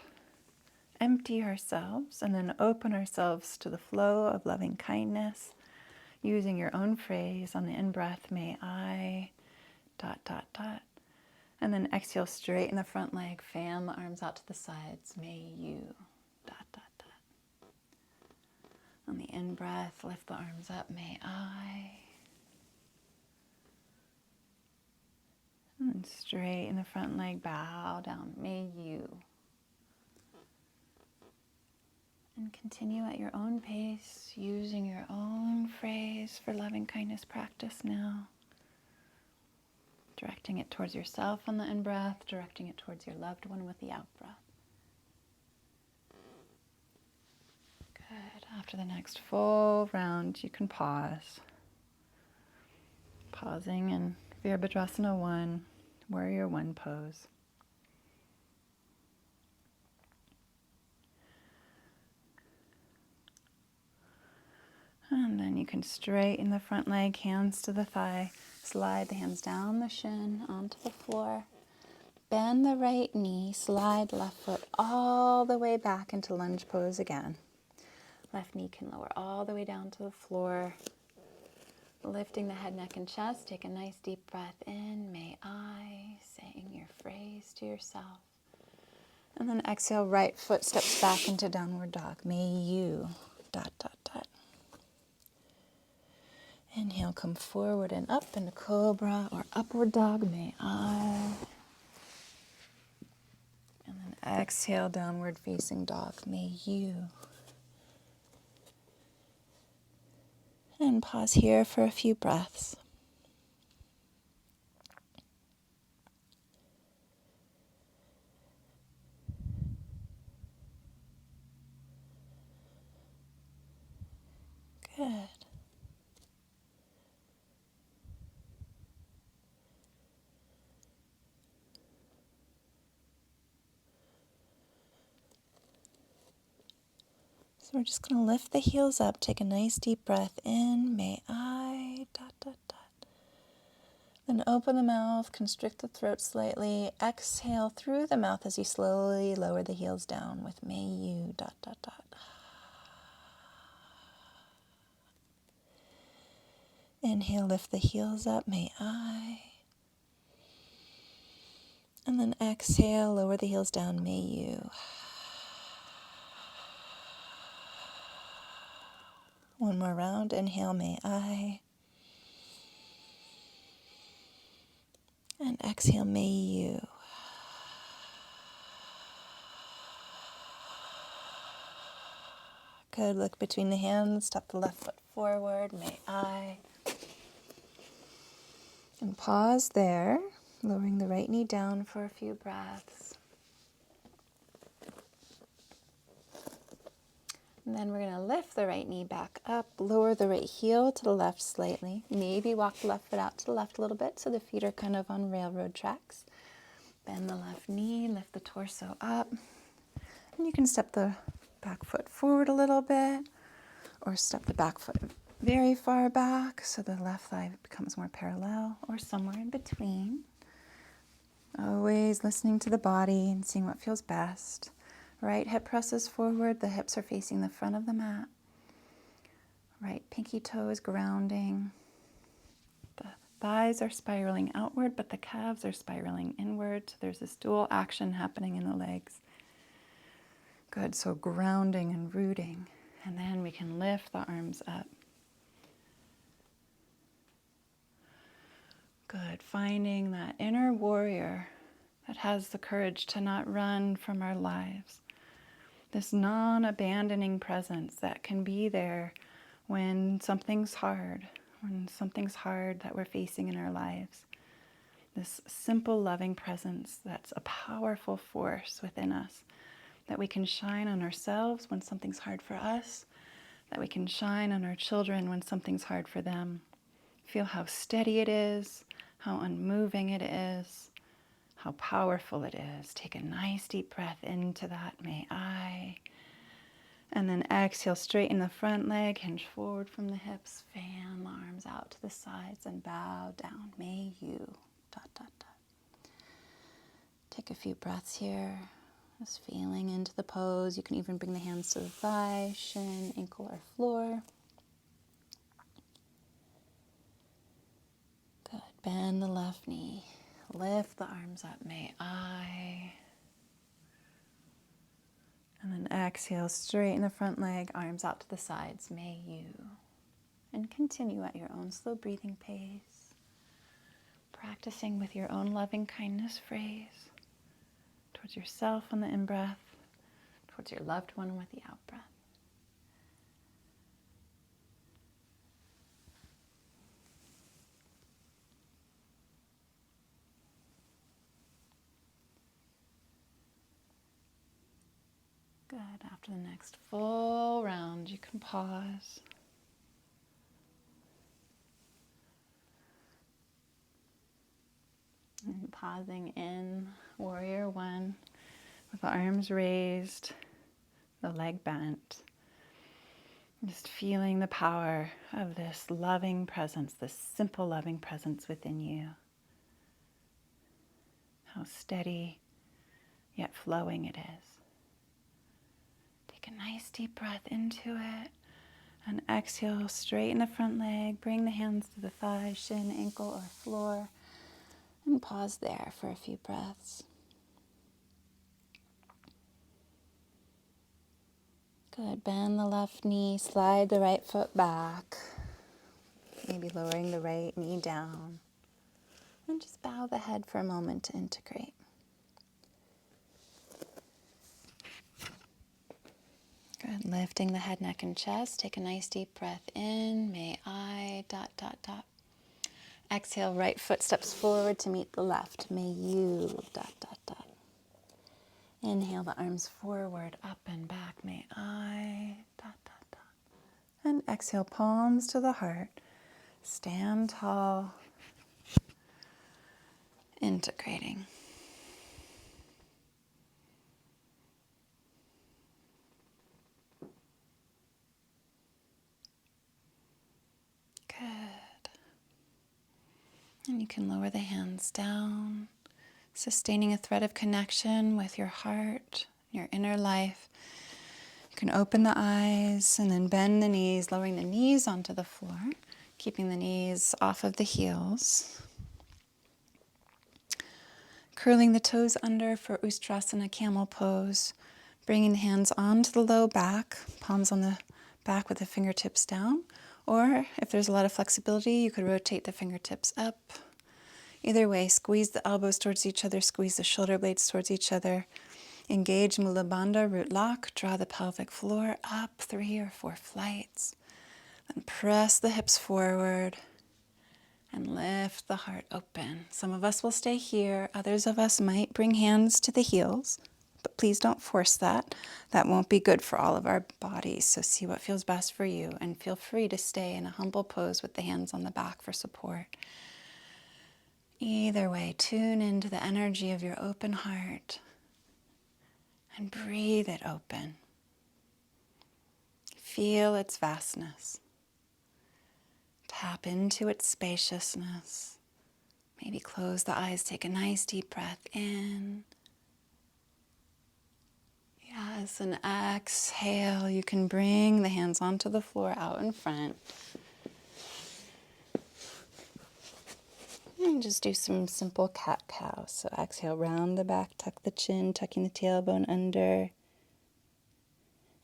Speaker 1: empty ourselves, and then open ourselves to the flow of loving kindness, using your own phrase on the in-breath, may I, ... And then exhale, straighten the front leg, fan the arms out to the sides, may you, ... On the in-breath, lift the arms up, may I. And straighten the front leg, bow down, may you. And continue at your own pace, using your own phrase for loving kindness practice now. Directing it towards yourself on the in-breath, directing it towards your loved one with the out-breath. Good. After the next full round, you can pause. Pausing in Virabhadrasana 1, Warrior 1 pose. And then you can straighten the front leg, hands to the thigh,
Speaker 2: Slide the hands down the shin onto the floor. Bend the right knee, slide left foot all the way back into lunge pose again. Left knee can lower all the way down to the floor. Lifting the head, neck, and chest, take a nice deep breath in. May I, saying your phrase to yourself. And then exhale, right foot steps back into downward dog. May you, ... Inhale, come forward and up into cobra or upward dog. May I. And then exhale, downward facing dog. May you. And pause here for a few breaths. Good. So we're just going to lift the heels up, take a nice deep breath in. May I. ... Then open the mouth, constrict the throat slightly. Exhale through the mouth as you slowly lower the heels down with may you ... Inhale, lift the heels up, may I. And then exhale, lower the heels down, may you. One more round, inhale, may I. And exhale, may you. Good, look between the hands, step the left foot forward, may I. And pause there, lowering the right knee down for a few breaths. And then we're going to lift the right knee back up, lower the right heel to the left slightly. Maybe walk the left foot out to the left a little bit so the feet are kind of on railroad tracks. Bend the left knee, lift the torso up. And you can step the back foot forward a little bit or step the back foot very far back so the left thigh becomes more parallel or somewhere in between. Always listening to the body and seeing what feels best. Right hip presses forward, the hips are facing the front of the mat. Right pinky toe is grounding. The thighs are spiraling outward, but the calves are spiraling inward. So there's this dual action happening in the legs. Good, so grounding and rooting. And then we can lift the arms up. Good, finding that inner warrior that has the courage to not run from our lives. This non-abandoning presence that can be there when something's hard that we're facing in our lives. This simple, loving presence that's a powerful force within us, that we can shine on ourselves when something's hard for us, that we can shine on our children when something's hard for them. Feel how steady it is, how unmoving it is, how powerful it is. Take a nice deep breath into that, may I. And then exhale, straighten the front leg, hinge forward from the hips, fan the arms out to the sides and bow down. May you. ... Take a few breaths here, just feeling into the pose. You can even bring the hands to the thigh, shin, ankle, or floor. Good. Bend the left knee. Lift the arms up. May I. And then exhale, straighten the front leg, arms out to the sides. May you. And continue at your own slow breathing pace. Practicing with your own loving kindness phrase. Towards yourself on the in-breath. Towards your loved one with the out-breath. Good. After the next full round, you can pause. And pausing in Warrior One with the arms raised, the leg bent.
Speaker 1: Just feeling the power of this loving presence, this simple loving presence within you. How steady yet flowing it is. Take a nice deep breath into it and exhale, straighten the front leg, bring the hands to the thigh, shin, ankle, or floor, and pause there for a few breaths. Good. Bend the left knee, slide the right foot back, maybe lowering the right knee down, and just bow the head for a moment to integrate. Good. Lifting the head, neck, and chest. Take a nice deep breath in. May I, ... Exhale, right foot steps forward to meet the left. May you, ... Inhale the arms forward, up and back. May I, ... And exhale, palms to the heart. Stand tall, integrating. Good. And you can lower the hands down, sustaining a thread of connection with your heart, your inner life. You can open the eyes and then bend the knees, lowering the knees onto the floor, keeping the knees off of the heels. Curling the toes under for Ustrasana, camel pose. Bringing the hands onto the low back, palms on the back with the fingertips down. Or if there's a lot of flexibility, you could rotate the fingertips up. Either way, squeeze the elbows towards each other, squeeze the shoulder blades towards each other. Engage Mula Bandha, root lock, draw the pelvic floor up 3 or 4 flights. Then press the hips forward and lift the heart open. Some of us will stay here. Others of us might bring hands to the heels, but please don't force that. That won't be good for all of our bodies. So see what feels best for you and feel free to stay in a humble pose with the hands on the back for support. Either way, tune into the energy of your open heart and breathe it open. Feel its vastness. Tap into its spaciousness. Maybe close the eyes, take a nice deep breath in. Yes, and exhale. You can bring the hands onto the floor out in front. And just do some simple cat-cow. So exhale, round the back, tuck the chin, tucking the tailbone under.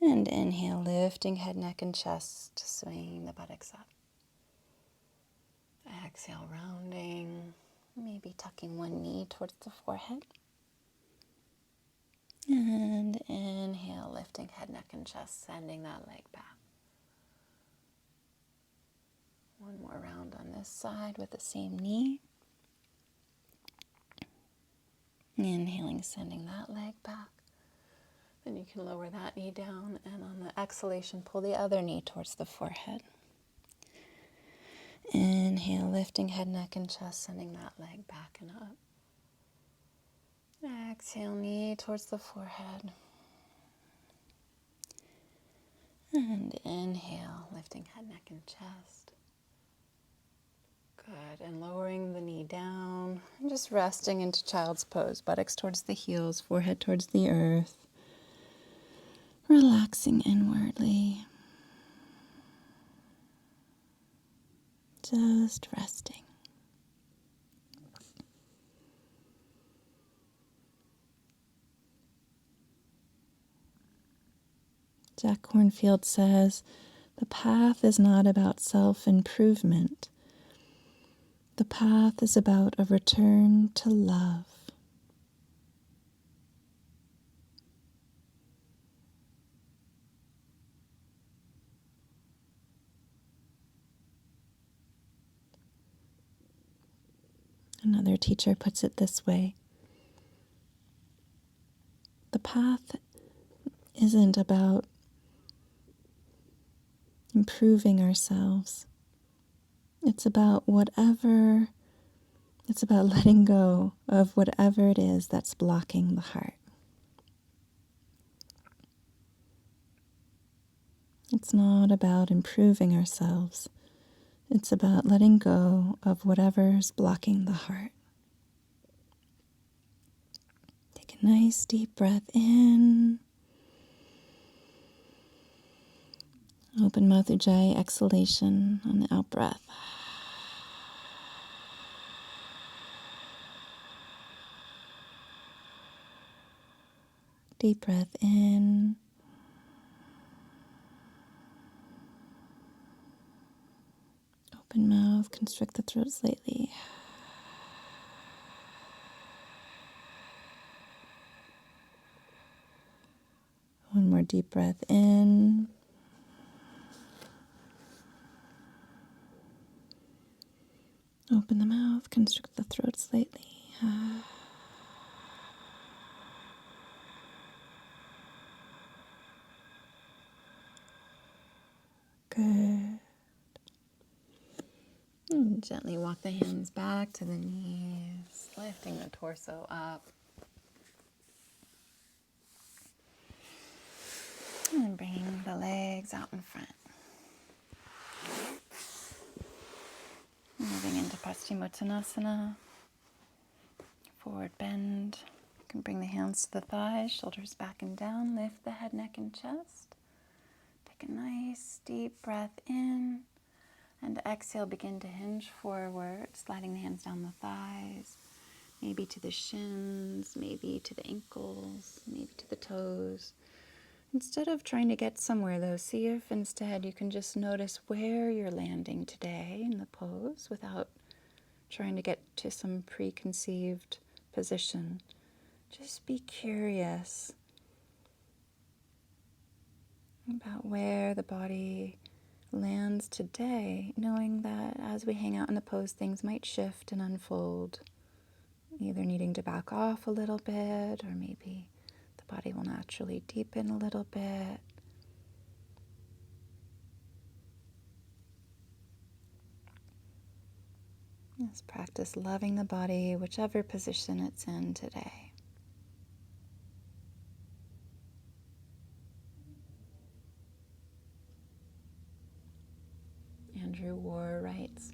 Speaker 1: And inhale, lifting head, neck, and chest, swinging the buttocks up. Exhale, rounding, maybe tucking one knee towards the forehead. And inhale, lifting head, neck, and chest, sending that leg back. One more round on this side with the same knee. Inhaling, sending that leg back. Then you can lower that knee down, and on the exhalation, pull the other knee towards the forehead. Inhale, lifting head, neck, and chest, sending that leg back and up. Exhale, knee towards the forehead. And inhale, lifting head, neck, and chest. Good, and lowering the knee down, and just resting into child's pose, buttocks towards the heels, forehead towards the earth. Relaxing inwardly. Just resting. Jack Kornfield says, the path is not about self-improvement. The path is about a return to love. Another teacher puts it this way. The path isn't about improving ourselves. It's about letting go of whatever it is that's blocking the heart.
Speaker 2: It's not about improving ourselves. It's about letting go of whatever's blocking the heart. Take a nice deep breath in. Open mouth ujjayi exhalation on the out breath. Deep breath in. Open mouth, constrict the throat slightly. One more deep breath in. Open the mouth, constrict the throat slightly. Good. And gently walk the hands back to the knees, lifting the torso up. And then bringing the legs out in front. Moving into Paschimottanasana. Forward bend. You can bring the hands to the thighs, shoulders back and down. Lift the head, neck, and chest. Take a nice deep breath in. And exhale, begin to hinge forward, sliding the hands down the thighs. Maybe to the shins, maybe to the ankles, maybe to the toes. Instead of trying to get somewhere though, see if instead you can just notice where you're landing today in the pose without trying to get to some preconceived position. Just be curious about where the body lands today, knowing that as we hang out in the pose, things might shift and unfold, either needing to back off a little bit or maybe the body will naturally deepen a little bit. Let's practice loving the body, whichever position it's in today. Andrew Warr writes,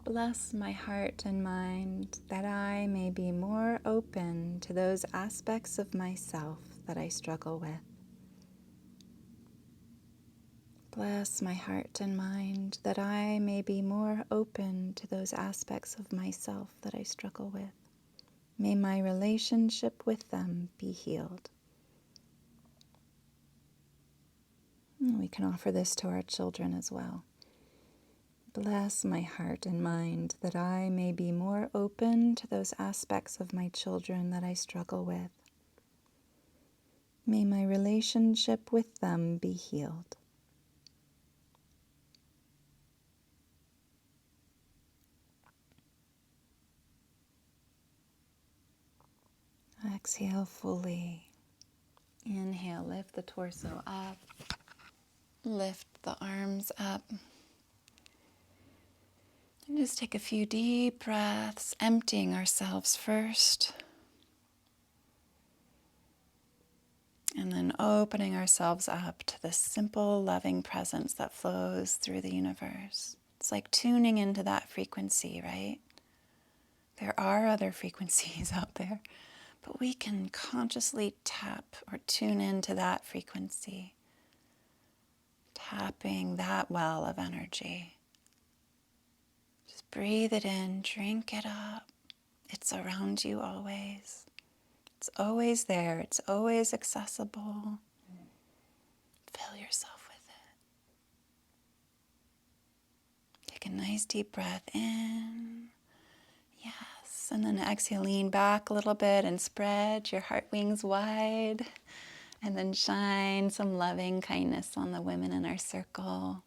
Speaker 2: "Bless my heart and mind that I may be more open to those aspects of myself that I struggle with. Bless my heart and mind that I may be more open to those aspects of myself that I struggle with. May my relationship with them be healed." And we can offer this to our children as well. Bless my heart and mind that I may be more open to those aspects of my children that I struggle with. May my relationship with them be healed. Exhale fully. Inhale, lift the torso up. Lift the arms up. And just take a few deep breaths, emptying ourselves first. And then opening ourselves up to the simple, loving presence that flows through the universe. It's like tuning into that frequency, right? There are other frequencies out there, but we can consciously tap or tune into that frequency, tapping that well of energy. Just breathe it in, drink it up. It's around you always. It's always there. It's always accessible. Fill yourself with it. Take a nice deep breath in. Yes. And then exhale, lean back a little bit and spread your heart wings wide. And then shine some loving kindness on the women in our circle.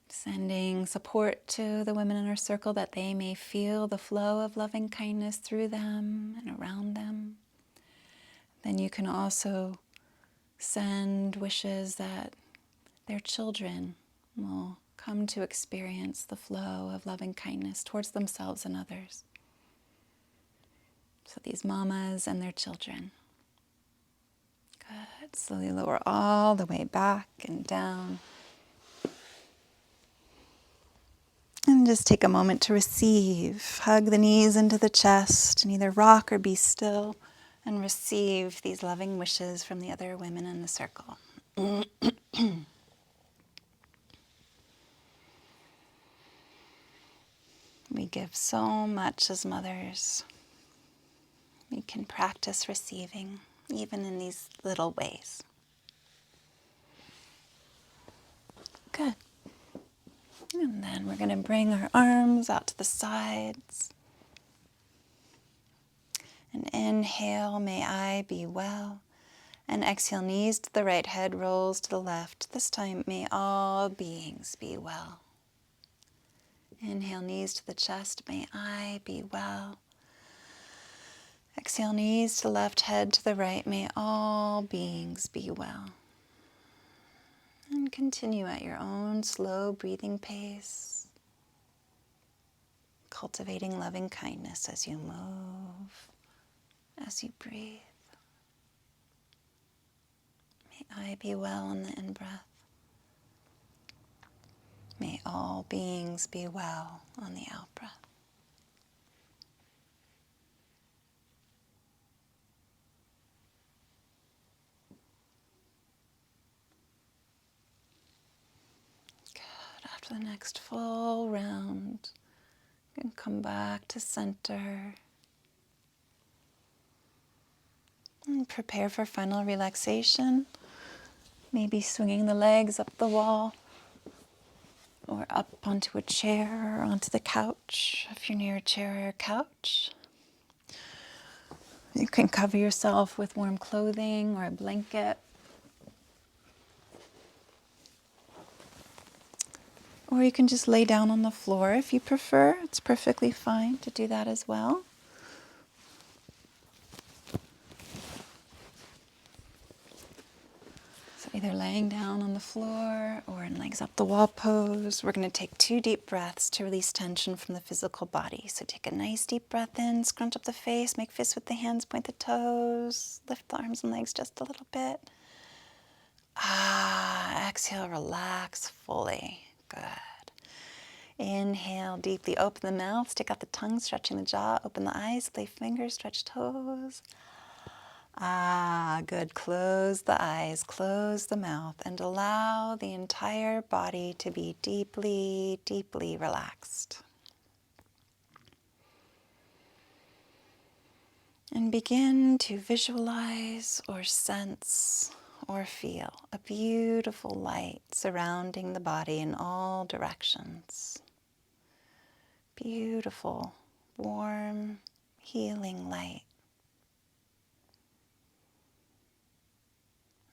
Speaker 2: Sending support to the women in our circle that they may feel the flow of loving kindness through them and around them. Then you can also send wishes that their children will come to experience the flow of loving kindness towards themselves and others. So these mamas and their children. Good.
Speaker 1: Slowly lower all the way back and down. And just take a moment to receive. Hug the knees into the chest and either rock or be still and receive these loving wishes from the other women in the circle. We give so much as mothers. We can practice receiving, even in these little ways. Good. And then we're going to bring our arms out to the sides. And inhale, may I be well. And exhale, knees to the right, head rolls to the left. This time, may all beings be well. Inhale, knees to the chest, may I be well. Exhale, knees to the left, head to the right, may all beings be well. And continue at your own slow breathing pace, cultivating loving kindness as you move, as you breathe. May I be well on the in-breath. May all beings be well on the out-breath. Good. After the next full round, you can come back to center and prepare for final relaxation. Maybe swinging the legs up the wall or up onto a chair or onto the couch if you're near a chair or a couch. You can cover yourself with warm clothing or a blanket. Or you can just lay down on the floor if you prefer. It's perfectly fine to do that as well. So either laying down on the floor or in legs up the wall pose. We're going to take 2 deep breaths to release tension from the physical body. So take a nice deep breath in, scrunch up the face, make fists with the hands, point the toes, lift the arms and legs just a little bit. Exhale, relax fully. Good. Inhale, deeply open the mouth, stick out the tongue, stretching the jaw, open the eyes, lay fingers, stretch toes. Good. Close the eyes, close the mouth, and allow the entire body to be deeply, deeply relaxed. And begin to visualize or sense or feel a beautiful light surrounding the body in all directions. Beautiful, warm, healing light.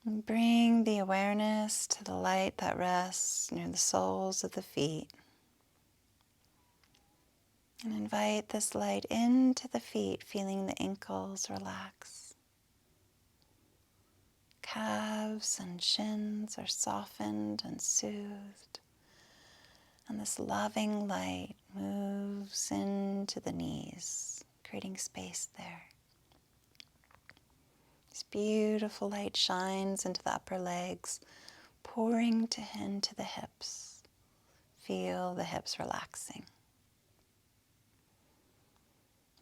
Speaker 1: And bring the awareness to the light that rests near the soles of the feet. And invite this light into the feet, feeling the ankles relax. Calves and shins are softened and soothed. And this loving light moves into the knees, creating space there. This beautiful light shines into the upper legs, pouring into the hips. Feel the hips relaxing.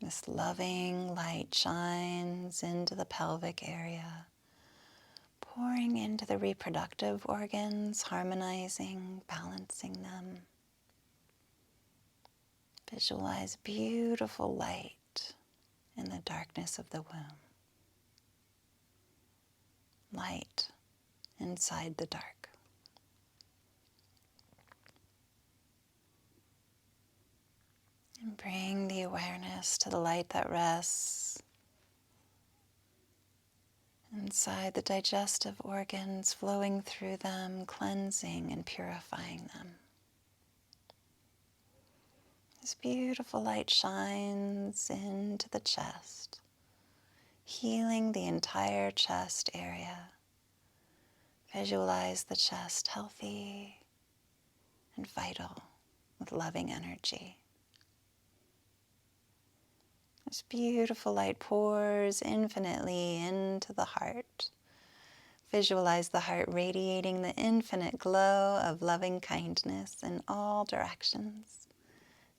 Speaker 1: This loving light shines into the pelvic area, pouring into the reproductive organs, harmonizing, balancing them. Visualize beautiful light in the darkness of the womb. Light inside the dark. And bring the awareness to the light that rests inside the digestive organs, flowing through them, cleansing and purifying them. This beautiful light shines into the chest, healing the entire chest area. Visualize the chest healthy and vital with loving energy. This beautiful light pours infinitely into the heart, Visualize the heart radiating the infinite glow of loving kindness in all directions,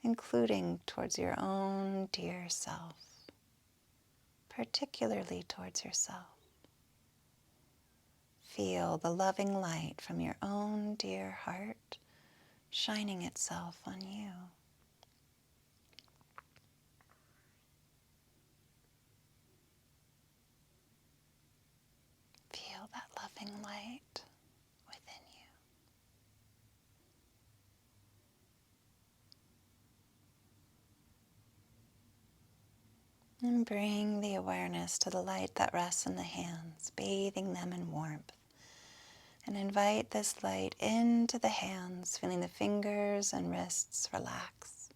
Speaker 1: including towards your own dear self, particularly towards yourself. Feel the loving light from your own dear heart shining itself on you. Feel that loving light within you. And bring the awareness to the light that rests in the hands, bathing them in warmth. And invite this light into the hands, feeling the fingers and wrists relax.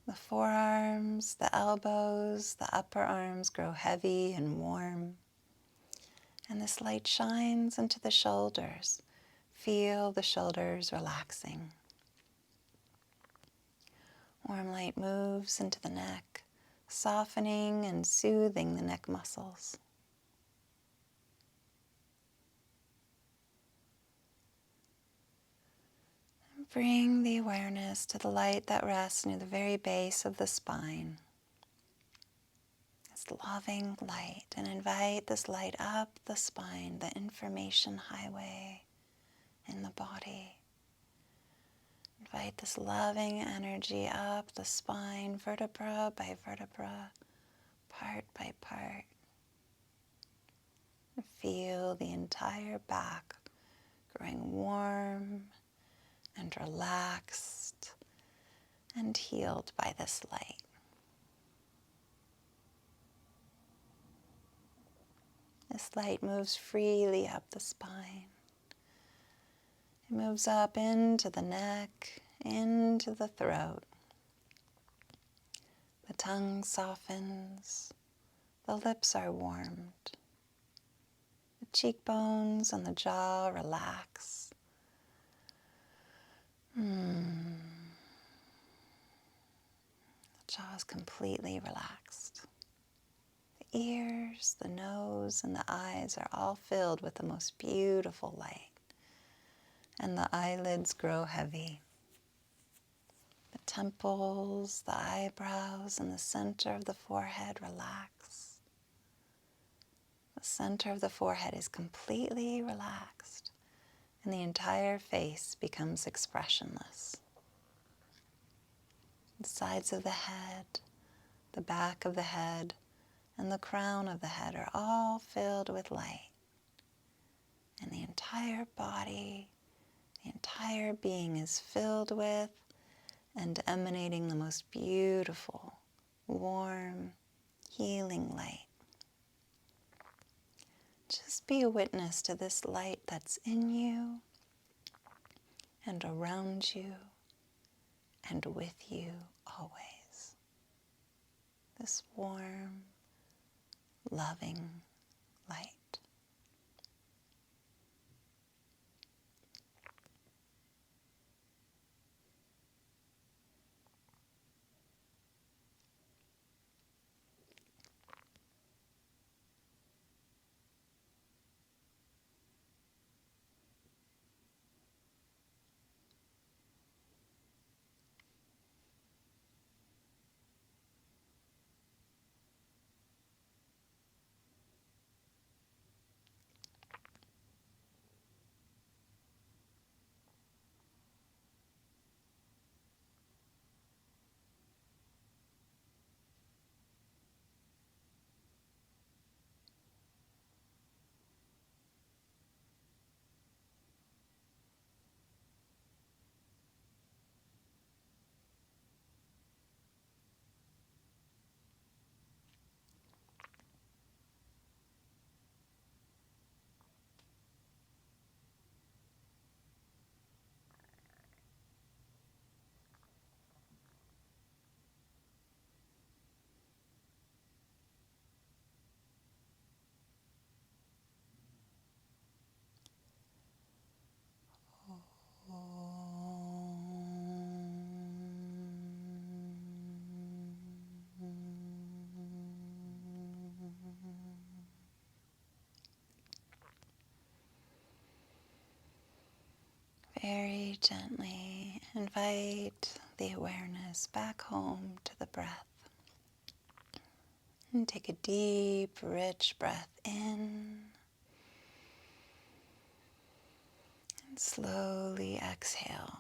Speaker 1: The forearms, the elbows, the upper arms grow heavy and warm. And this light shines into the shoulders. Feel the shoulders relaxing. Warm light moves into the neck, softening and soothing the neck muscles. Bring the awareness to the light that rests near the very base of the spine. It's loving light, and invite this light up the spine, the information highway in the body. Invite this loving energy up the spine, vertebra by vertebra, part by part. Feel the entire back growing warm and relaxed and healed by this light. This light moves freely up the spine. It moves up into the neck, into the throat. The tongue softens. The lips are warmed. The cheekbones and the jaw relax. The jaw is completely relaxed. The ears, the nose, and the eyes are all filled with the most beautiful light. And the eyelids grow heavy. The temples, the eyebrows, and the center of the forehead relax. The center of the forehead is completely relaxed, and the entire face becomes expressionless. The sides of the head, the back of the head, and the crown of the head are all filled with light. And the entire body, the entire being is filled with and emanating the most beautiful, warm, healing light. Just be a witness to this light that's in you and around you and with you always. This warm, loving light. Very gently invite the awareness back home to the breath. And take a deep, rich breath in. And slowly exhale.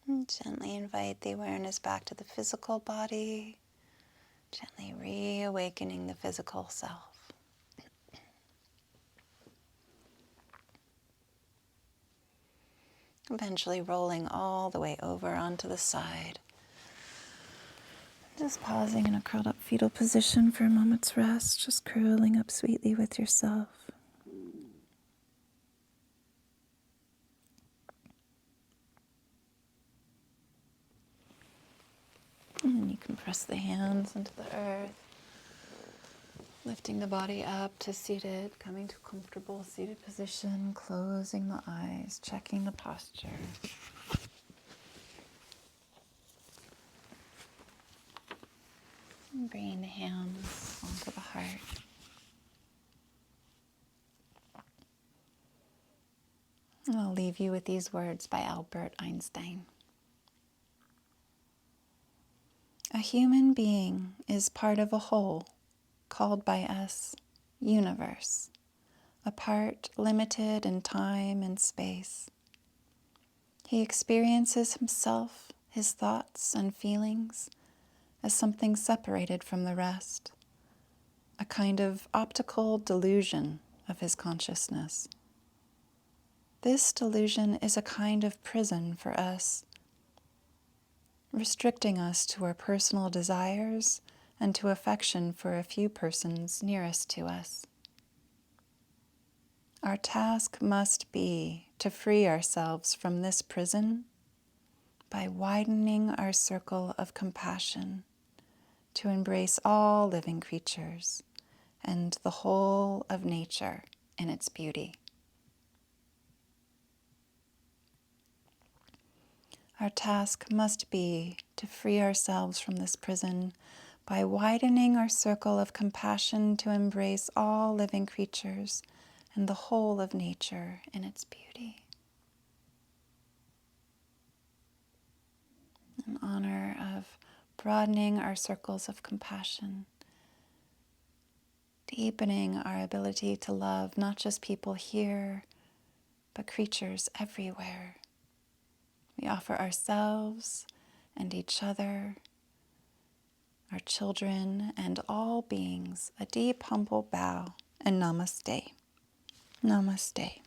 Speaker 1: And gently invite the awareness back to the physical body, gently reawakening the physical self. Eventually rolling all the way over onto the side. Just pausing in a curled up fetal position for a moment's rest, just curling up sweetly with yourself. And then you can press the hands into the earth, lifting the body up to seated, coming to a comfortable seated position, closing the eyes, checking the posture. And bringing the hands onto the heart. And I'll leave you with these words by Albert Einstein. A human being is part of a whole called by us universe, a part limited in time and space. He experiences himself, his thoughts and feelings, as something separated from the rest, a kind of optical delusion of his consciousness. This delusion is a kind of prison for us, restricting us to our personal desires and to affection for a few persons nearest to us. Our task must be to free ourselves from this prison by widening our circle of compassion to embrace all living creatures and the whole of nature in its beauty. Our task must be to free ourselves from this prison by widening our circle of compassion to embrace all living creatures and the whole of nature in its beauty. In honor of broadening our circles of compassion, deepening our ability to love not just people here, but creatures everywhere. We offer ourselves and each other, our children, and all beings a deep, humble bow and namaste. Namaste.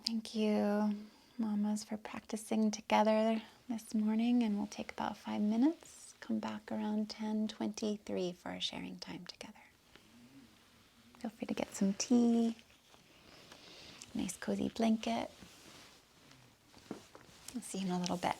Speaker 1: Thank you, mamas, for practicing together this morning, and we'll take about 5 minutes. Come back around 10:23 for our sharing time together. Feel free to get some tea, nice cozy blanket. I'll see you in a little bit.